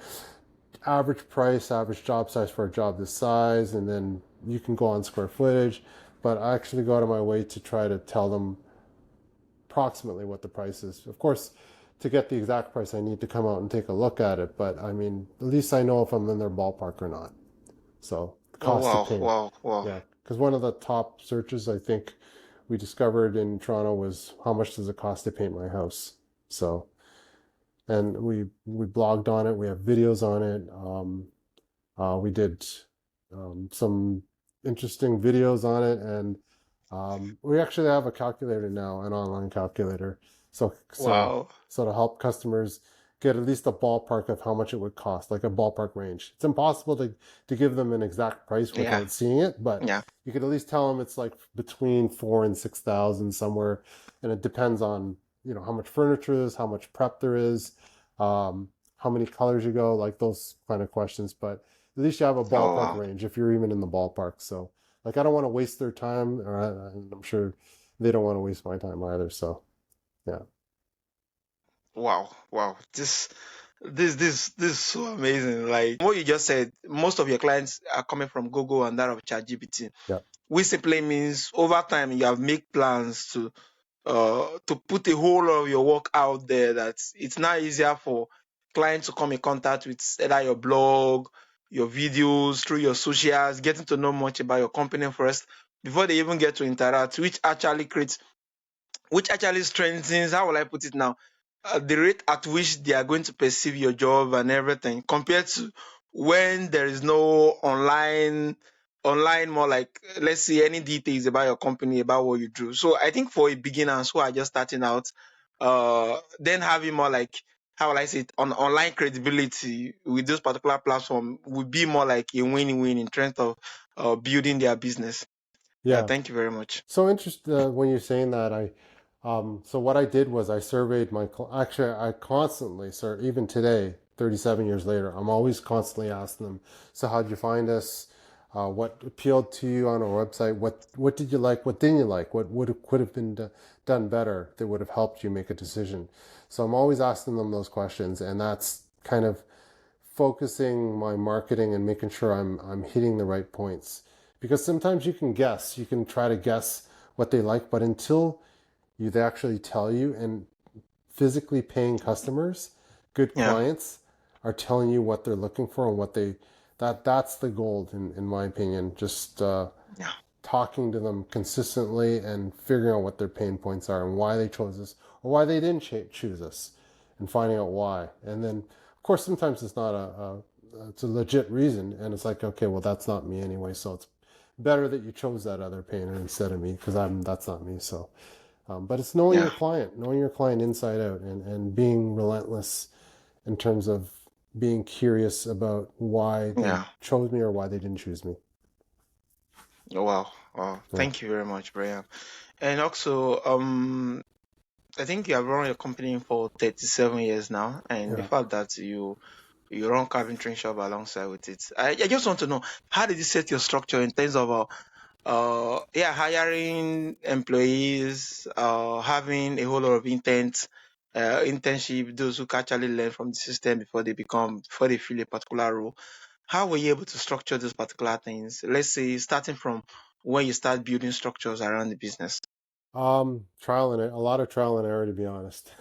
average price, average job size for a job this size, and then you can go on square footage. But I actually go out of my way to try to tell them approximately what the price is. Of course, to get the exact price, I need to come out and take a look at it. But I mean, at least I know if I'm in their ballpark or not. So the Oh, cost to wow. paint, Wow. Wow. yeah, because one of the top searches I think we discovered in Toronto was how much does it cost to paint my house. So, and we blogged on it. We have videos on it. We did some interesting videos on it, and we actually have a calculator now, an online calculator. So Wow. to help customers get at least a ballpark of how much it would cost, like a ballpark range. It's impossible to give them an exact price Yeah. without seeing it, but Yeah. you could at least tell them it's like between 4 and 6 thousand somewhere, and it depends on how much furniture there is, how much prep there is, how many colors you go, like those kind of questions. But at least you have a Oh, ballpark wow. range if you're even in the ballpark. So, like, I don't want to waste their time, or I'm sure they don't want to waste my time either. So, yeah, Wow. Wow. This is so amazing. Like what you just said, most of your clients are coming from Google and that of ChatGPT, yeah, which simply means over time you have made plans to put a whole lot of your work out there, that it's now easier for clients to come in contact with either your blog, your videos, through your socials, getting to know much about your company first before they even get to interact, which actually strengthens, how will I put it now, the rate at which they are going to perceive your job and everything, compared to when there is no online online more like, let's see any details about your company, about what you do. So I think for beginners who are just starting out, then having more like, how will I say it, on online credibility with this particular platform would be more like a win-win in terms of building their business. Yeah, Yeah. thank you very much. So interested when you're saying that. So what I did was I surveyed actually, I constantly, sir, even today, 37 years later, I'm always constantly asking them, so how'd you find us? What appealed to you on our website? What did you like? What didn't you like? What could have been done better that would have helped you make a decision? So I'm always asking them those questions, and that's kind of focusing my marketing and making sure I'm hitting the right points. Because sometimes you can try to guess what they like, but until they actually tell you, and physically paying customers, good Yeah, clients, are telling you what they're looking for and that's the gold in my opinion. Just yeah, talking to them consistently and figuring out what their pain points are and why they chose us or why they didn't choose us, and finding out why. And then, of course, sometimes it's not it's a legit reason, and it's like, okay, well, that's not me anyway, so it's better that you chose that other painter instead of me because that's not me. So, but it's yeah, knowing your client inside out, and being relentless in terms of being curious about why they yeah. chose me or why they didn't choose me. Wow, wow. Yeah, Thank you very much, Brian. And also, I think you have run your company for 37 years now, and the yeah. fact that you run carpentry shop alongside with it. I just want to know, how did you set your structure in terms of yeah, hiring employees, having a whole lot of internship, those who can actually learn from the system before they fill a particular role. How were you able to structure those particular things? Let's say starting from when you start building structures around the business. Trial and a lot of trial and error, to be honest.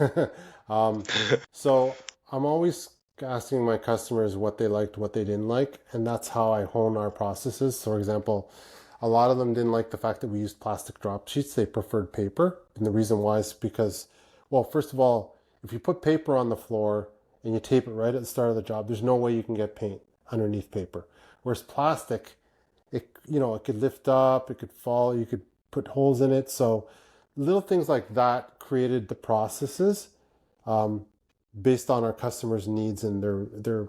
um, so I'm always asking my customers what they liked, what they didn't like, and that's how I hone our processes. So, for example, a lot of them didn't like the fact that we used plastic drop sheets. They preferred paper, and the reason why is because, well, first of all, if you put paper on the floor and you tape it right at the start of the job, there's no way you can get paint underneath paper. Whereas plastic, it could lift up, it could fall, you could put holes in it. So little things like that created the processes, um, based on our customers' needs and their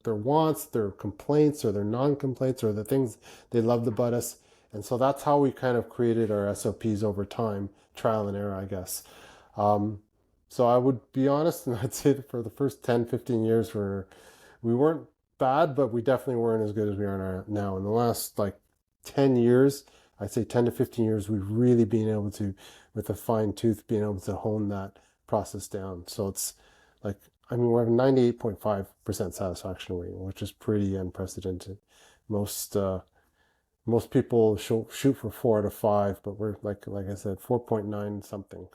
wants, their complaints or their non-complaints or the things they loved about us. And so that's how we kind of created our SOPs over time, trial and error, I guess. Um, so I would be honest, and I'd say that for the first 10, 15 years, we weren't bad, but we definitely weren't as good as we are now. In the last like 10 years, I'd say 10 to 15 years, we've really been able to, with a fine tooth, being able to hone that process down. So it's like, I mean, we're at 98.5% satisfaction rate, which is pretty unprecedented. Most most people shoot for 4 out of 5, but we're like I said, 4.9 something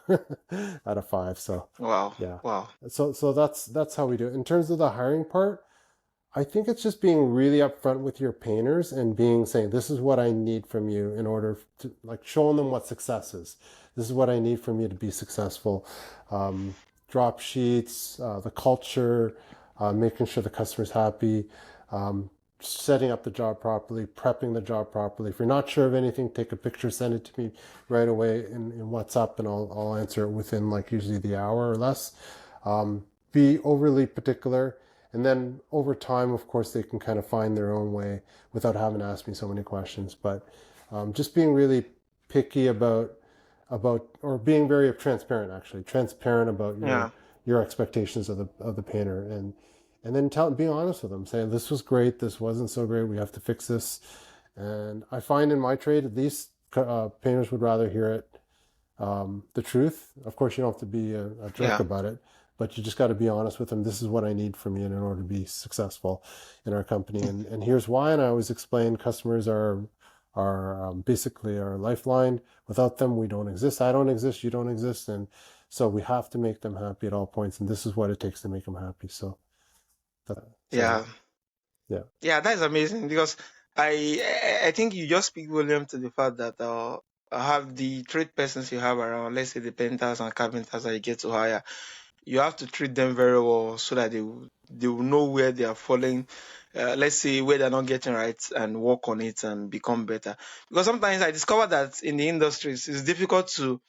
out of 5. So Wow, yeah, wow, so that's how we do it. In terms of the hiring part, I think it's just being really upfront with your painters and saying, this is what I need from you in order to, like, showing them what success is. This is what I need from you to be successful. Um, Drop sheets, the culture, making sure the customer's happy, um, setting up the job properly, prepping the job properly. If you're not sure of anything, take a picture, send it to me right away in WhatsApp, and I'll answer it within like usually the hour or less. Be overly particular, and then over time, of course, they can kind of find their own way without having to ask me so many questions. But just being really picky or being very transparent, actually transparent about yeah, your expectations of the painter, and then being honest with them, saying this was great, this wasn't so great, we have to fix this. And I find in my trade, at least, painters would rather hear it, the truth. Of course, you don't have to be a jerk yeah, about it, but you just got to be honest with them. This is what I need from you in order to be successful in our company, and here's why. And I always explain, customers are basically our lifeline. Without them, we don't exist. I don't exist. You don't exist, and so we have to make them happy at all points. And this is what it takes to make them happy. So yeah, yeah, yeah. That's amazing because I think you just speak volume to the fact that have the trade persons you have around, let's say the painters and carpenters that you get to hire. you have to treat them very well so that they will know where they are falling. Let's say where they're not getting right and work on it and become better. Because sometimes I discover that in the industries it's difficult to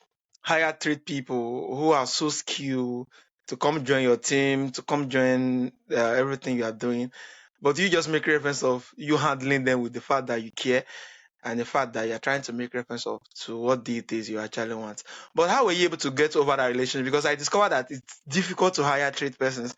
hire trade people who are so skilled to come join your team, to come join everything you are doing. But you just make reference of you handling them with the fact that you care and the fact that you're trying to make reference of to what it is you actually want. But how were you able to get over that relationship? Because I discovered that it's difficult to hire trade persons,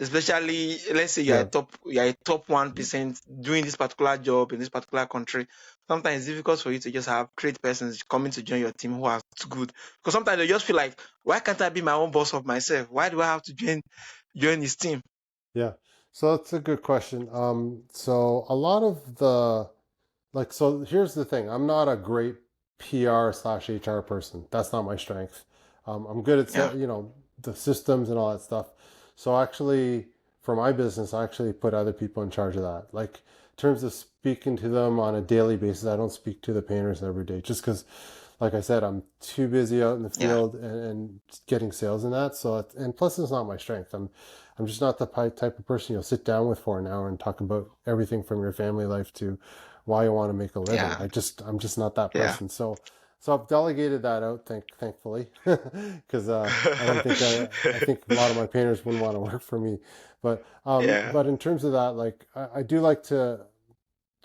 especially let's say Yeah, you're a top 1% doing this particular job in this particular country. Sometimes it's difficult for you to just have trade persons coming to join your team who are too good. Because sometimes they just feel like, why can't I be my own boss of myself? Why do I have to join his team? yeah. So that's a good question. So a lot of the like, so here's the thing. I'm not a great PR/HR person. That's not my strength. I'm good at Yeah, the systems and all that stuff. So actually, for my business, I actually put other people in charge of that. Like in terms of speaking to them on a daily basis, I don't speak to the painters every day just because, like I said, I'm too busy out in the yeah, field and getting sales in that. So and plus, it's not my strength. I'm just not the type of person you'll sit down with for an hour and talk about everything from your family life to why you want to make a living. yeah, I'm just not that yeah. person. So I've delegated that out, thankfully, because I don't think I think a lot of my painters wouldn't want to work for me. Yeah. But in terms of that, like I do like to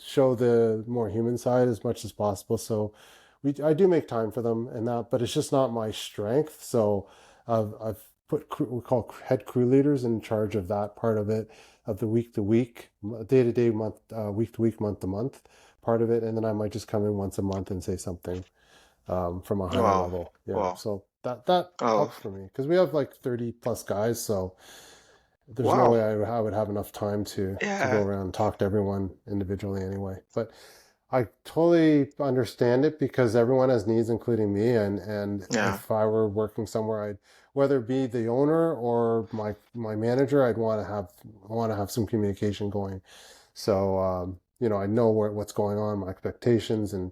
show the more human side as much as possible. So I do make time for them and that, but it's just not my strength. So I've put we call head crew leaders in charge of that part of it, of the week to week, day to day, month, week to week, month to month part of it, and then I might just come in once a month and say something from a higher Wow. level. Yeah, Wow. so that Oh, helps for me because we have like 30 plus guys, so there's no wow. way I would have enough time to go Yeah. around and talk to everyone individually anyway. But I totally understand it because everyone has needs, including me. And Yeah. if I were working somewhere, I'd whether it be the owner or my manager, I want to have some communication going. So I know what's going on, my expectations, and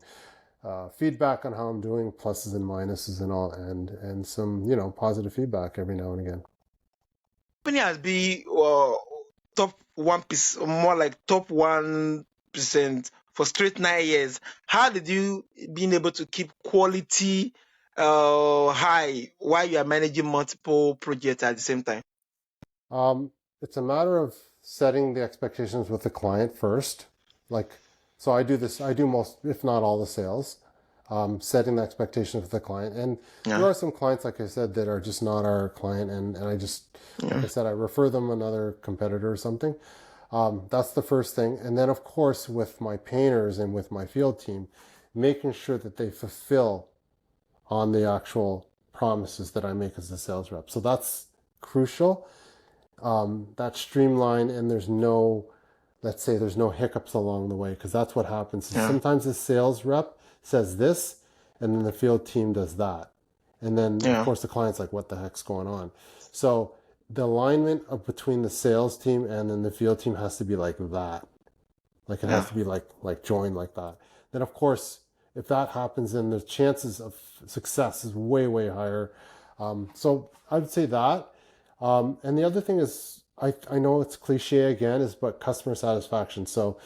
feedback on how I'm doing, pluses and minuses, and all, and some positive feedback every now and again. Company has been top 1%, more like top 1% for straight 9 years. How did you being able to keep quality high while you are managing multiple projects at the same time? Um, it's a matter of setting the expectations with the client first. Like, so I do this, I do most, if not all the sales, setting the expectations with the client. And there Yeah. are some clients, like I said, that are just not our client. And I just, like Yeah. I said, I refer them another competitor or something. That's the first thing. And then, of course, with my painters and with my field team, making sure that they fulfill on the actual promises that I make as a sales rep. So that's crucial. That's streamlined and there's no, let's say there's no hiccups along the way, because that's what happens. Yeah. Sometimes the sales rep says this and then the field team does that, and then of Yeah. course the client's like, what the heck's going on? So the alignment of between the sales team and then the field team has to be like that. Like it has Yeah. to be like joined like that. Then of course, if that happens, then the chances of success is way higher. So I would say that. And the other thing is, I know it's cliche again, is but customer satisfaction. So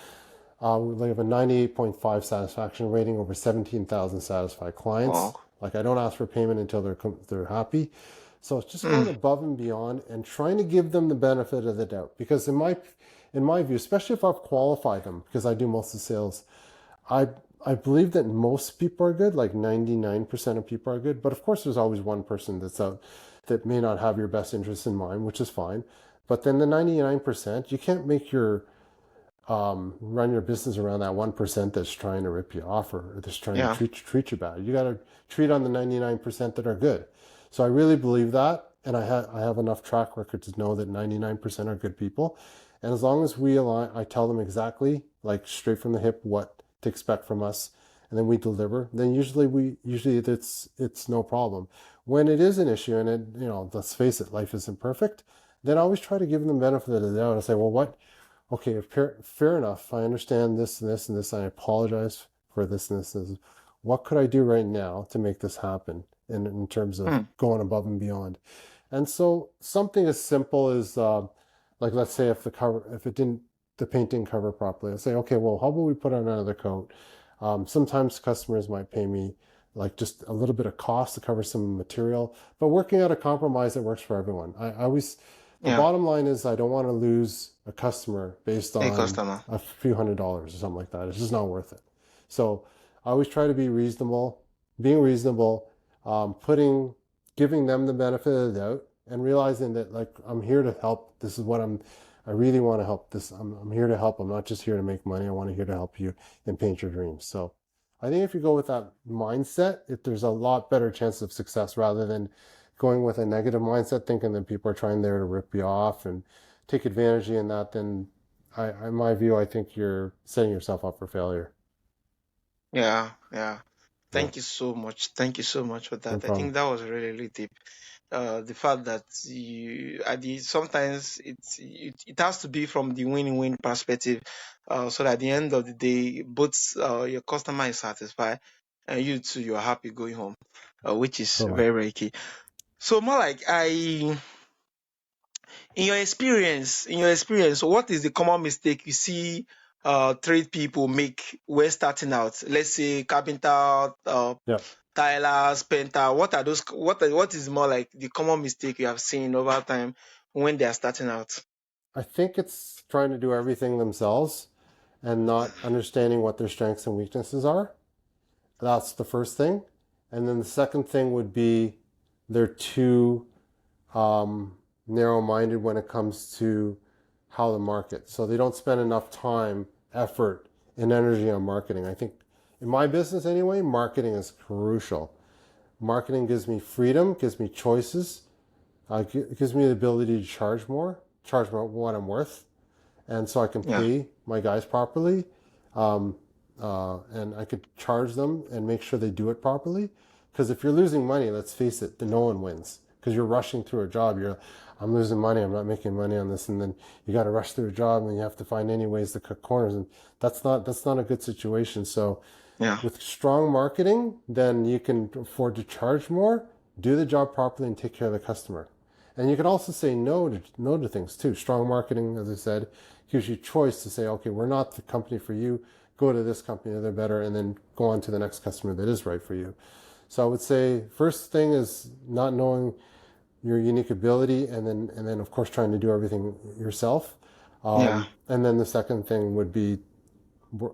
we have a 98.5 satisfaction rating over 17,000 satisfied clients. Wow. Like I don't ask for payment until they're happy. So it's just Mm. going above and beyond and trying to give them the benefit of the doubt. Because in my view, especially if I've qualified them, because I do most of the sales, I I believe that most people are good, like 99% of people are good. But of course, there's always one person that's out that may not have your best interests in mind, which is fine. But then the 99%, you can't make your run your business around that 1% that's trying to rip you off or that's trying to Yeah. treat you bad. You got to treat on the 99% that are good. So I really believe that, and I have enough track record to know that 99% are good people. And as long as we align, I tell them exactly, like straight from the hip, what to expect from us, and then we deliver. Then usually it's no problem. When it is an issue, and let's face it, life isn't perfect. Then I always try to give them the benefit of the doubt and say, well, what? Okay, fair enough. I understand this and this and this. I apologize for this and this. And this. What could I do right now to make this happen in terms of Mm. going above and beyond? And so something as simple as like let's say if it didn't the paint didn't cover properly, I'd say okay, well how about we put on another coat? Sometimes customers might pay me like just a little bit of cost to cover some material, but working out a compromise that works for everyone. I always the Yeah, bottom line is I don't want to lose a customer based a on customer. a few $100s or something like that. It's just not worth it. So I always try to be reasonable, being reasonable, putting giving them the benefit of the doubt and realizing that like I'm here to help. This is what I really want to help this. I'm here to help. I'm not just here to make money. I want to here to help you and paint your dreams. So I think if you go with that mindset, there's a lot better chance of success rather than going with a negative mindset, thinking that people are trying there to rip you off and take advantage of you in that, then in my view, I think you're setting yourself up for failure. Yeah, yeah. Yeah, Thank you so much. Thank you so much for no that. I problem. think that was really, really deep. The fact that sometimes it has to be from the win-win perspective, so that at the end of the day, both your customer is satisfied and you too, you're happy going home, which is very, Correct. very key. So more like in your experience, what is the common mistake you see trade people make when starting out? Let's say carpenter, Yeah. tilers, painter. What are those? What is more like the common mistake you have seen over time when they are starting out? I think it's trying to do everything themselves and not understanding what their strengths and weaknesses are. That's the first thing. And then the second thing would be they're too narrow minded when it comes to how to market. So they don't spend enough time, effort, and energy on marketing. I think in my business anyway, marketing is crucial. Marketing gives me freedom, gives me choices, it gives me the ability to charge more what I'm worth, and so I can Yeah, pay my guys properly, um, and I could charge them and make sure they do it properly. Because if you're losing money, let's face it, then no one wins. Because you're rushing through a job, I'm losing money, I'm not making money on this, and then you got to rush through a job, and you have to find any ways to cut corners, and that's not a good situation. So yeah, with strong marketing, then you can afford to charge more, do the job properly, and take care of the customer. And you can also say no to things too. Strong marketing, as I said, gives you choice to say, okay, we're not the company for you. Go to this company, they're better, and then go on to the next customer that is right for you. So I would say first thing is not knowing your unique ability, and then of course trying to do everything yourself. yeah, And then the second thing would be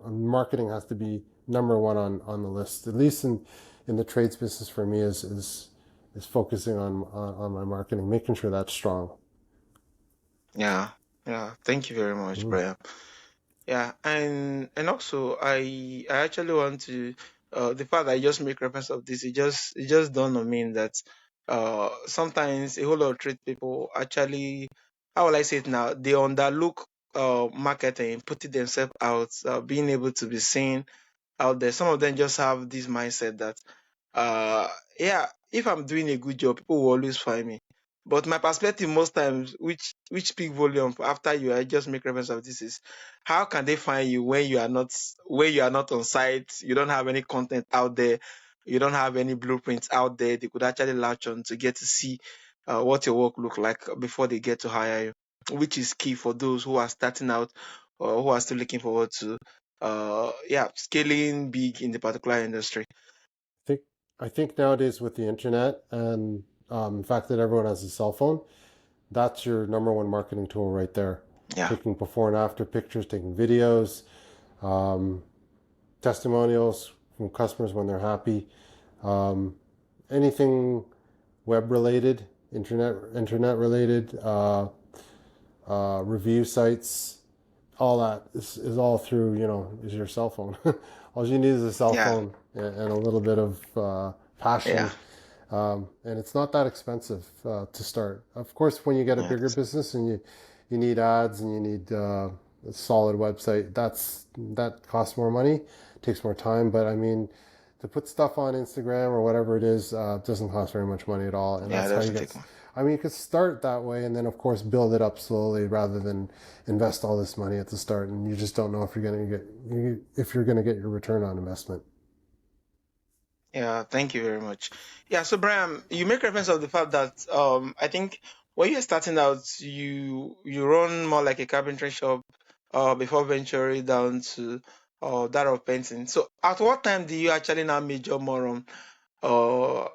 marketing has to be number one on the list, at least in the trades business for me is focusing on my marketing, making sure that's strong. yeah, yeah. Thank you very much, Mm. Brian. Yeah, and also I actually want to the fact that I just make reference of this, it just dawned on me that sometimes a whole lot of trade people actually, how will I say it now, they underlook marketing, putting themselves out, being able to be seen out there. Some of them just have this mindset that uh yeah, if I'm doing a good job, people will always find me. But my perspective most times, which speak volume after you I just make reference of this, is how can they find you when you are not on site, you don't have any content out there, you don't have any blueprints out there they could actually latch on to get to see what your work look like before they get to hire you, which is key for those who are starting out or who are still looking forward to yeah, scaling big in the particular industry. I think I think nowadays with the internet and the fact that everyone has a cell phone, that's your number one marketing tool right there. Yeah. Taking before and after pictures, taking videos, um, testimonials from customers when they're happy, um, anything web related, internet related, review sites, all that is all through is your cell phone. All you need is a cell Yeah, phone and a little bit of passion, yeah, and it's not that expensive to start. Of course, when you get a yeah, bigger business and you need ads and you need a solid website, that costs more money, takes more time. But I mean, to put stuff on Instagram or whatever it is doesn't cost very much money at all, and yeah. It that's how you doesn't get. take long. I mean, you could start that way, and then of course build it up slowly, rather than invest all this money at the start, and you just don't know if you're going to get your return on investment. Yeah, thank you very much. Yeah, so Bram, you make reference of the fact that I think when you're starting out, you run more like a carpentry shop before venturing down to that of painting. So at what time do you actually now major more on uh,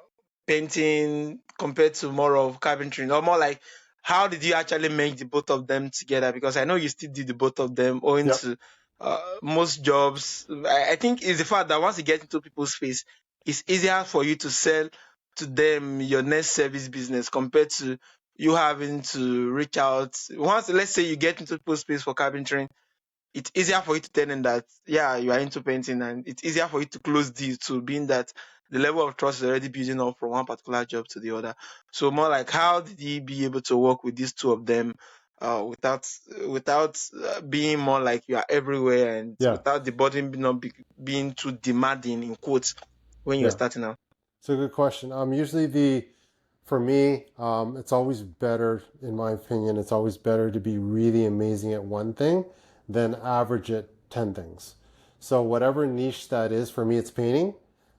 painting compared to more of carpentry, or more like how did you actually make the both of them together? Because I know you still did the both of them owing Yep. to most jobs. I think it's the fact that once you get into people's face, it's easier for you to sell to them your next service business compared to you having to reach out. Once, let's say you get into people's space for carpentry, it's easier for you to tell them that yeah, you are into painting, and it's easier for you to close deals to being that the level of trust is already building up from one particular job to the other. So more like how did he be able to work with these two of them without being more like you are everywhere, and Yeah. without the burden being too demanding in quotes when you're Yeah. starting out? It's a good question. Usually for me, it's always better, in my opinion, it's always better to be really amazing at one thing than average at 10 things. So whatever niche that is, for me, it's painting.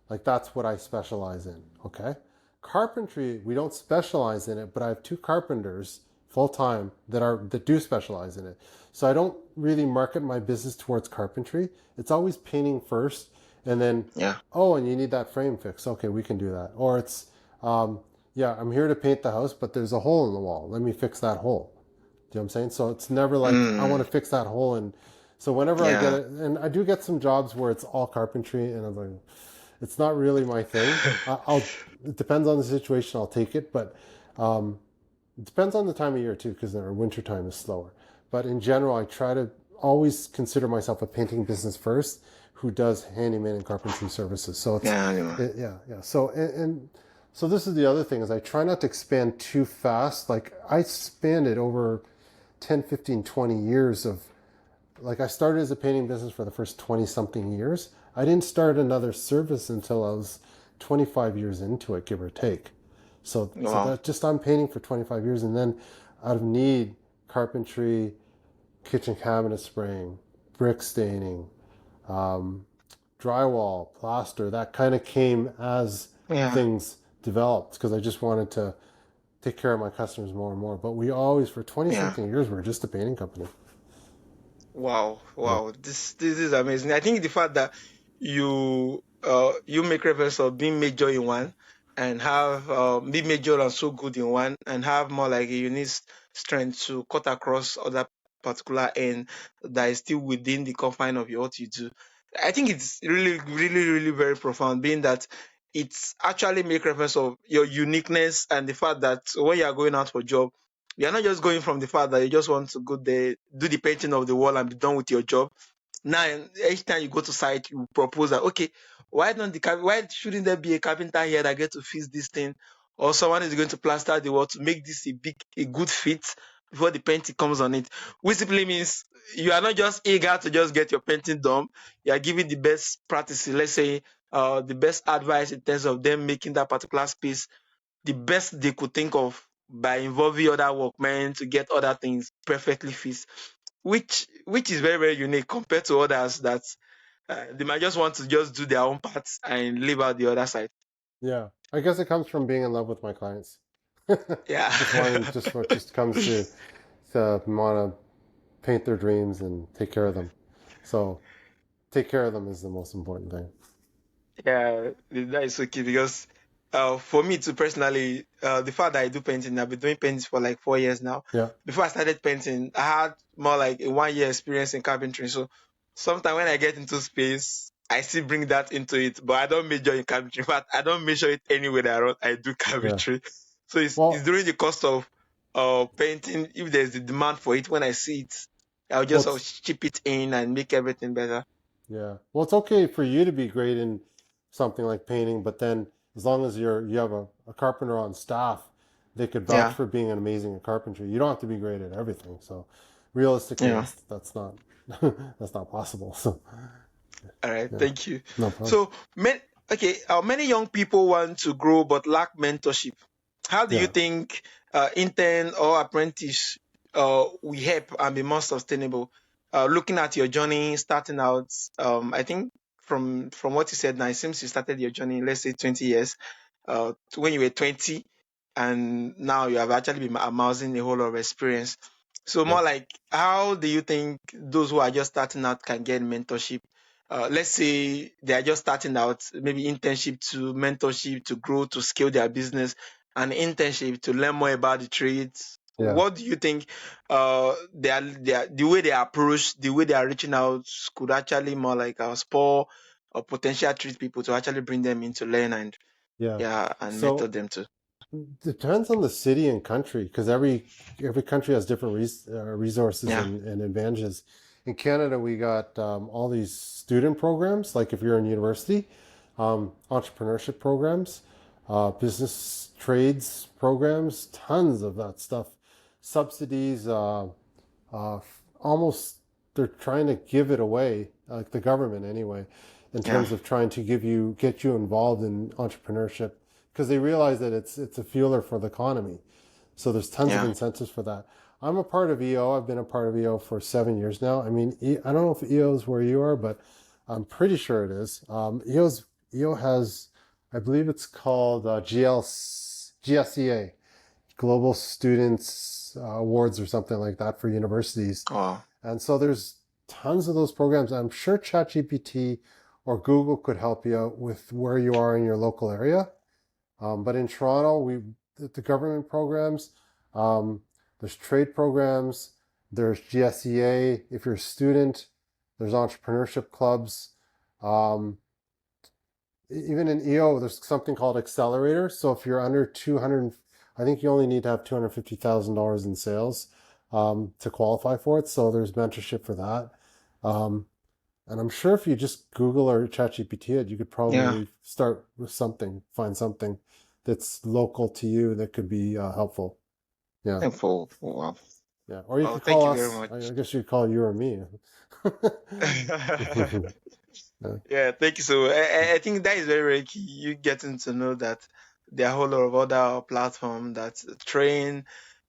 Like that's what I specialize in. Okay. Carpentry, we don't specialize in it, but I have two carpenters full time that do specialize in it. So I don't really market my business towards carpentry. It's always painting first, and then, Yeah. oh, and you need that frame fixed. Okay, we can do that. Or it's, yeah, I'm here to paint the house, but there's a hole in the wall. Let me fix that hole. Do you know what I'm saying? So it's never like I want Mm, to fix that hole. And so whenever I get yeah. it, and I do get some jobs where it's all carpentry, and I'm like, it's not really my thing. I'll It depends on the situation. I'll take it, but it depends on the time of year too, because our winter time is slower. But in general, I try to always consider myself a painting business first, who does handyman and carpentry services. So Yeah, anyway. yeah, yeah. So and so this is the other thing is I try not to expand too fast. Like I expanded over 10, 15, 20 years of like I started as a painting business for the first 20 something years. I didn't start another service until I was 25 years into it, give or take. So Wow. that just I'm painting for 25 years, and then out of need, carpentry, kitchen cabinet spraying, brick staining, drywall, plaster, that kind of came as Yeah. things developed because I just wanted to take care of my customers more and more. But we always, for 20 Yeah. something years, we were just a painting company. Wow, Yeah. wow, this is amazing. I think the fact that you make reference of being major in one and have be major and so good in one and have more like a unique strength to cut across other particular end that is still within the confine of what you do. I think it's really, really, really very profound, being that it's actually make reference of your uniqueness and the fact that when you are going out for job, you're not just going from the fact that you just want to go there, do the painting of the wall and be done with your job. Now, each time you go to site, you propose that, okay, why shouldn't there be a carpenter here that get to fix this thing? Or someone is going to plaster the wall to make this a good fit before the painting comes on it. Which simply means you are not just eager to just get your painting done. You are giving the best practices, let's say, the best advice in terms of them making that particular space the best they could think of by involving other workmen to get other things perfectly fit, which is very very unique compared to others that they might just want to just do their own parts and leave out the other side. Yeah. I guess it comes from being in love with my clients. Yeah. Just wanting, just comes to want to paint their dreams and take care of them. So take care of them is the most important thing. Yeah, that is okay because for me too personally, the fact that I do painting, I've been doing paintings for like 4 years now. Yeah. Before I started painting, I had more like a 1 year experience in carpentry. So sometimes when I get into space, I still bring that into it, but I don't major in carpentry. In fact, I don't measure it anywhere that I do Yeah. carpentry. So it's Well, during the cost of painting. If there's the demand for it, when I see it, I'll well, just it's, chip it in and make everything better. yeah. Well, it's okay for you to be great in something like painting, but then as long as you have a carpenter on staff, they could vouch Yeah, for being amazing at carpentry. You don't have to be great at everything. So realistically, yeah. that's not that's not possible. So All right, yeah, thank you. no problem. So, many young people want to grow but lack mentorship. How do you Yeah. think intern or apprentice will help and be more sustainable? Looking at your journey, starting out, I think from what you said now, it seems you started your journey, let's say 20 years, when you were 20, and now you have actually been amassing a whole lot of experience. So Yeah. more like, how do you think those who are just starting out can get mentorship? Let's say they are just starting out, maybe internship to mentorship to grow, to scale their business, and internship to learn more about the trades. Yeah. What do you think the way they approach, the way they are reaching out could actually more like spur or potential treat people to actually bring them into learn and Yeah. yeah, and mentor So them too. depends on the city and country because every country has different resources Yeah, and advantages. In Canada, we got all these student programs, like if you're in university, entrepreneurship programs, business trades programs, tons of that stuff, subsidies, uh, almost they're trying to give it away, like the government anyway, in yeah, terms of trying to get you involved in entrepreneurship because they realize that it's a fueler for the economy. So there's tons of yeah. incentives for that. I'm a part of EO. I've been a part of EO for 7 years now. I mean, I don't know if EO is where you are, but I'm pretty sure it is. EO has, I believe it's called GSEA, Global Students Awards or something like that for universities. Oh, And so there's tons of those programs. I'm sure ChatGPT or Google could help you out with where you are in your local area. But in Toronto, the government programs, um, there's trade programs, there's GSEA. If you're a student, there's entrepreneurship clubs. Um, Even in EO, there's something called Accelerator. So if you're under 200, I think you only need to have $250,000 in sales to qualify for it. So there's mentorship for that. Um, and I'm sure if you just Google or ChatGPT it, you could yeah. probably start with something, find something that's local to you that could be helpful. Yeah, Wow. yeah. Or you Oh, could thank call you very us. much. I guess you could call you or me. Yeah, Yeah, thank you. So I think that is very, very key. You getting to know that there are a whole lot of other platforms that train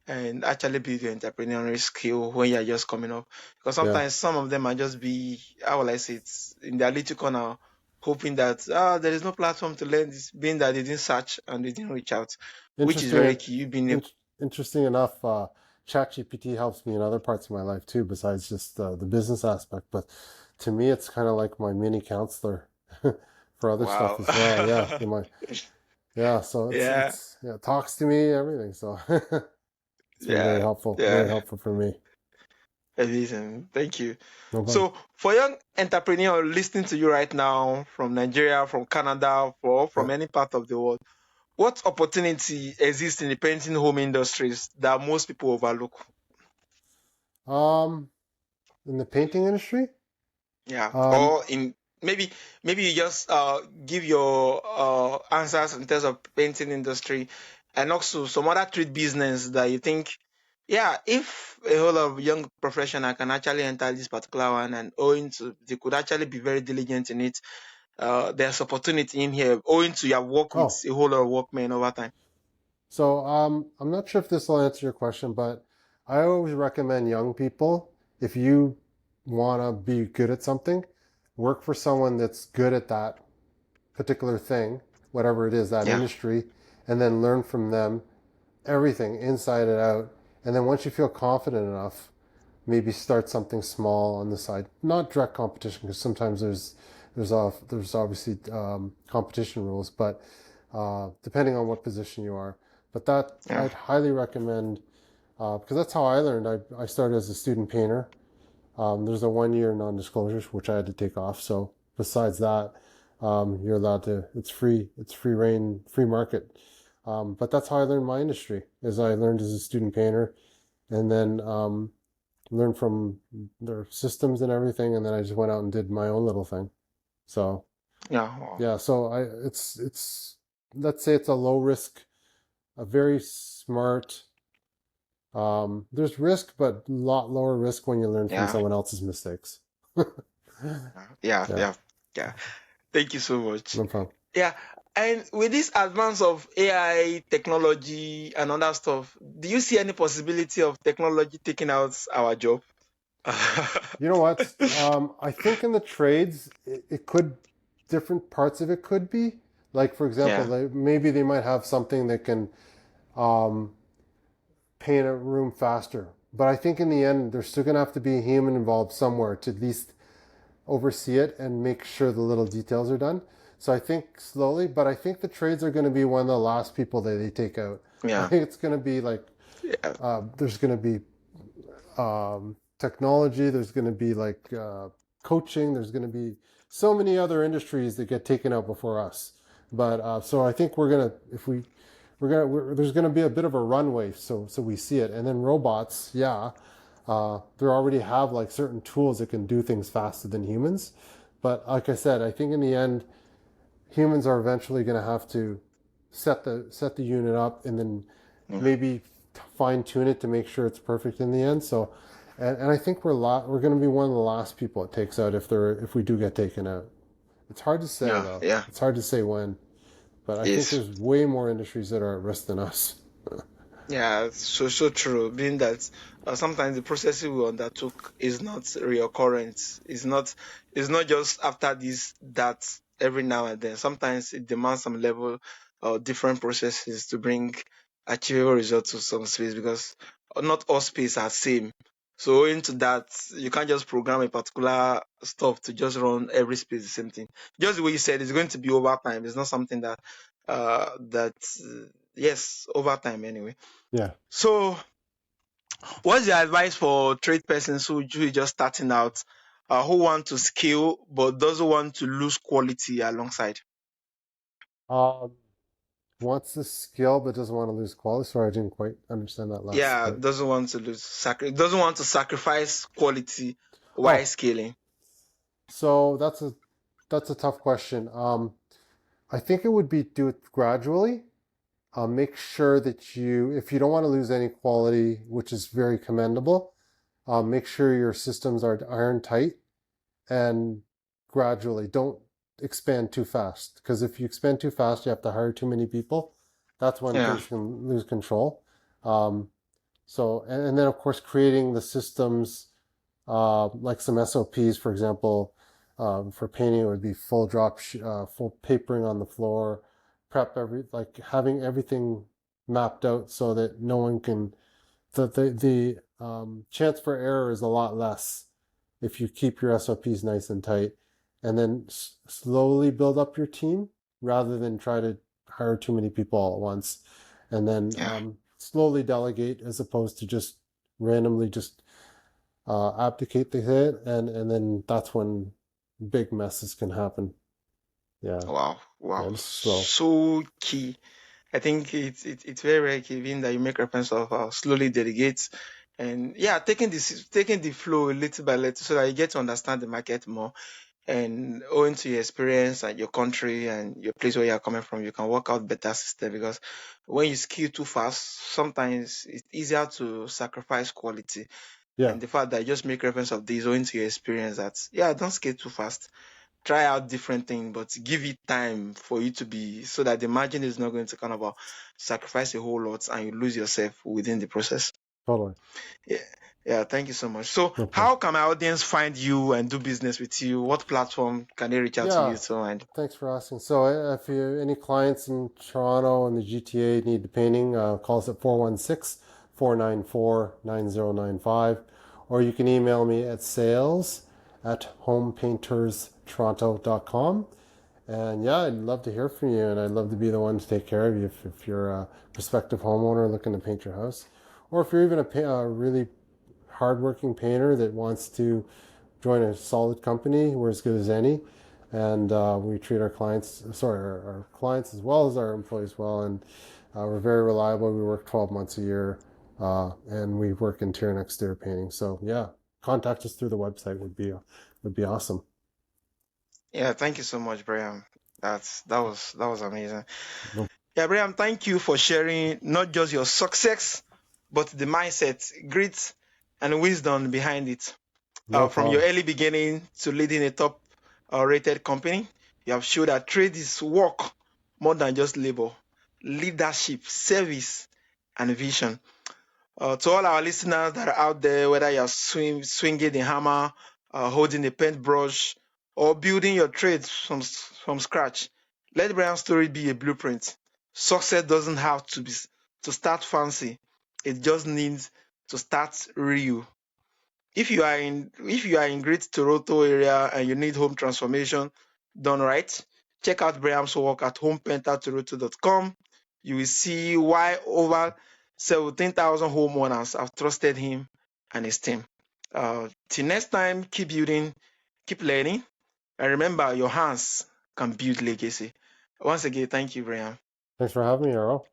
and actually build your entrepreneurial skill when you're just coming up. Because yeah. sometimes some of them might just be, how will I say it, in their little corner, hoping that there is no platform to learn this, being that they didn't search and they didn't reach out, which is very Interesting. key. You've been in, able, Interesting enough. ChatGPT helps me in other parts of my life too, besides just the business aspect. But to me, it's kind of like my mini counselor for other stuff wow. as well. Yeah, yeah. So Yeah, yeah, it talks to me, everything. So it's been yeah, very yeah. helpful for me. Amazing. Thank you. No problem. So, for young entrepreneur listening to you right now from Nigeria, from Canada, or Yeah. from any part of the world, what opportunity exists in the painting home industries that most people overlook? Um, in the painting industry, Yeah, um, or in maybe maybe you just give your answers in terms of painting industry, and also some other trade business that you think, yeah, if a whole lot of young professional can actually enter this particular one and owing to they could actually be very diligent in it, there's opportunity in here owing to your work with oh, a whole lot of workmen over time. so I'm not sure if this will answer your question, but I always recommend young people, if you want to be good at something, work for someone that's good at that particular thing, whatever it is, that Yeah, industry, and then learn from them everything inside and out. And then once you feel confident enough, maybe start something small on the side. Not direct competition, because sometimes there's obviously competition rules, but depending on what position you are. But that yeah, I'd highly recommend because that's how I learned. I started as a student painter. There's a 1 year non-disclosure which I had to take off. So besides that, you're allowed to. It's free. It's free reign, free market. But that's how I learned my industry. Is I learned as a student painter, and then learned from their systems and everything, and then I just went out and did my own little thing. So yeah. Wow. yeah, so it's let's say it's a low risk, a very smart. There's risk, but a lot lower risk when you learn from Yeah, someone else's mistakes. yeah, Yeah, yeah, yeah. Thank you so much. no problem. Yeah. And with this advance of AI technology and other stuff, do you see any possibility of technology taking out our job? You know what? I think in the trades, it could. different parts of it could be. Like, for example, Yeah. maybe they might have something that can um, paint a room faster. But I think in the end, there's still going to have to be a human involved somewhere to at least oversee it and make sure the little details are done. So I think slowly, but I think the trades are going to be one of the last people that they take out. I Yeah. think it's going to be like Yeah. there's going to be technology, there's going to be like coaching, there's going to be so many other industries that get taken out before us. But so I think we're gonna if we there's going to be a bit of a runway, so we see it. And then robots, yeah, they already have like certain tools that can do things faster than humans. But like I said, I think in the end, humans are eventually going to have to set the unit up and then Yeah. maybe fine tune it to make sure it's perfect in the end. So, and I think we're going to be one of the last people it takes out if we do get taken out. It's hard to say Yeah. though. Yeah. It's hard to say when, but I think Yes. there's way more industries that are at risk than us. Yeah, so true. Being that sometimes the processes we undertook is not reoccurrent. It's not just after this that every now and then. Sometimes it demands some level of different processes to bring achievable results to some space because not all space are same. So into that, you can't just program a particular stuff to just run every space the same thing. Just the way you said, it's going to be over time. It's not something that yes, over time anyway. Yeah. So, what's your advice for trade persons who are just starting out, who want to scale but doesn't want to lose quality alongside? Um, Wants the skill but doesn't want to lose quality. Sorry, I didn't quite understand that last Yeah, part. doesn't want to doesn't want to sacrifice quality while Oh, scaling. so that's a tough question. I think it would be do it gradually. Make sure that if you don't want to lose any quality, which is very commendable, make sure your systems are iron tight and gradually. Don't expand too fast because if you expand too fast, you have to hire too many people. That's when Yeah, things can lose control. Um, and then of course creating the systems like some SOPs, for example, for painting, it would be full papering on the floor, like having everything mapped out so that no one can, the chance for error is a lot less if you keep your SOPs nice and tight and then slowly build up your team rather than try to hire too many people all at once and then yeah. slowly delegate as opposed to just randomly just abdicate the hit, and then that's when big messes can happen. Yeah, Wow, wow, yeah, just slow. so key. I think it's very very key, being that you make reference of slowly delegate, and yeah, taking the flow little by little so that you get to understand the market more. And owing to your experience and your country and your place where you're coming from, you can work out better system because when you scale too fast, sometimes it's easier to sacrifice quality. Yeah, And the fact that you just make reference of this owing to your experience that yeah, don't scale too fast. Try out different things, but give it time for you to be so that the margin is not going to kind of sacrifice a whole lot and you lose yourself within the process. totally. Yeah, yeah, thank you so much. So, No problem. how can my audience find you and do business with you? What platform can they reach out to you Yeah, to? And thanks for asking. So if you any clients in Toronto and the GTA need the painting, call us at 416-494-9095, or you can email me at sales@homepainterstoronto.com. And yeah, I'd love to hear from you, and I'd love to be the one to take care of you if you're a prospective homeowner looking to paint your house, or if you're even a really hardworking painter that wants to join a solid company. We're as good as any, and we treat our clients as well as our employees well, and we're very reliable. We work 12 months a year, and we work interior and exterior painting. So yeah, contact us through the website would be awesome. yeah, thank you so much, Bram. That was amazing. No, Yeah, Bram, thank you for sharing not just your success, but the mindset, grit, and wisdom behind it. no From your problem. early beginning to leading a top rated company, you have showed that trade is work more than just labor, leadership, service, and vision. To all our listeners that are out there, whether you're swinging the hammer, holding a paintbrush, or building your trade from scratch. Let Brian's story be a blueprint. Success doesn't have to start fancy. It just needs to start real. If you are in Great Toronto area and you need home transformation done right, check out Bram's work at homepentertoronto.com. You will see why over 17,000 homeowners have trusted him and his team. Till next time, keep building, keep learning, and remember your hands can build legacy. Once again, thank you, Bram. Thanks for having me, Earl.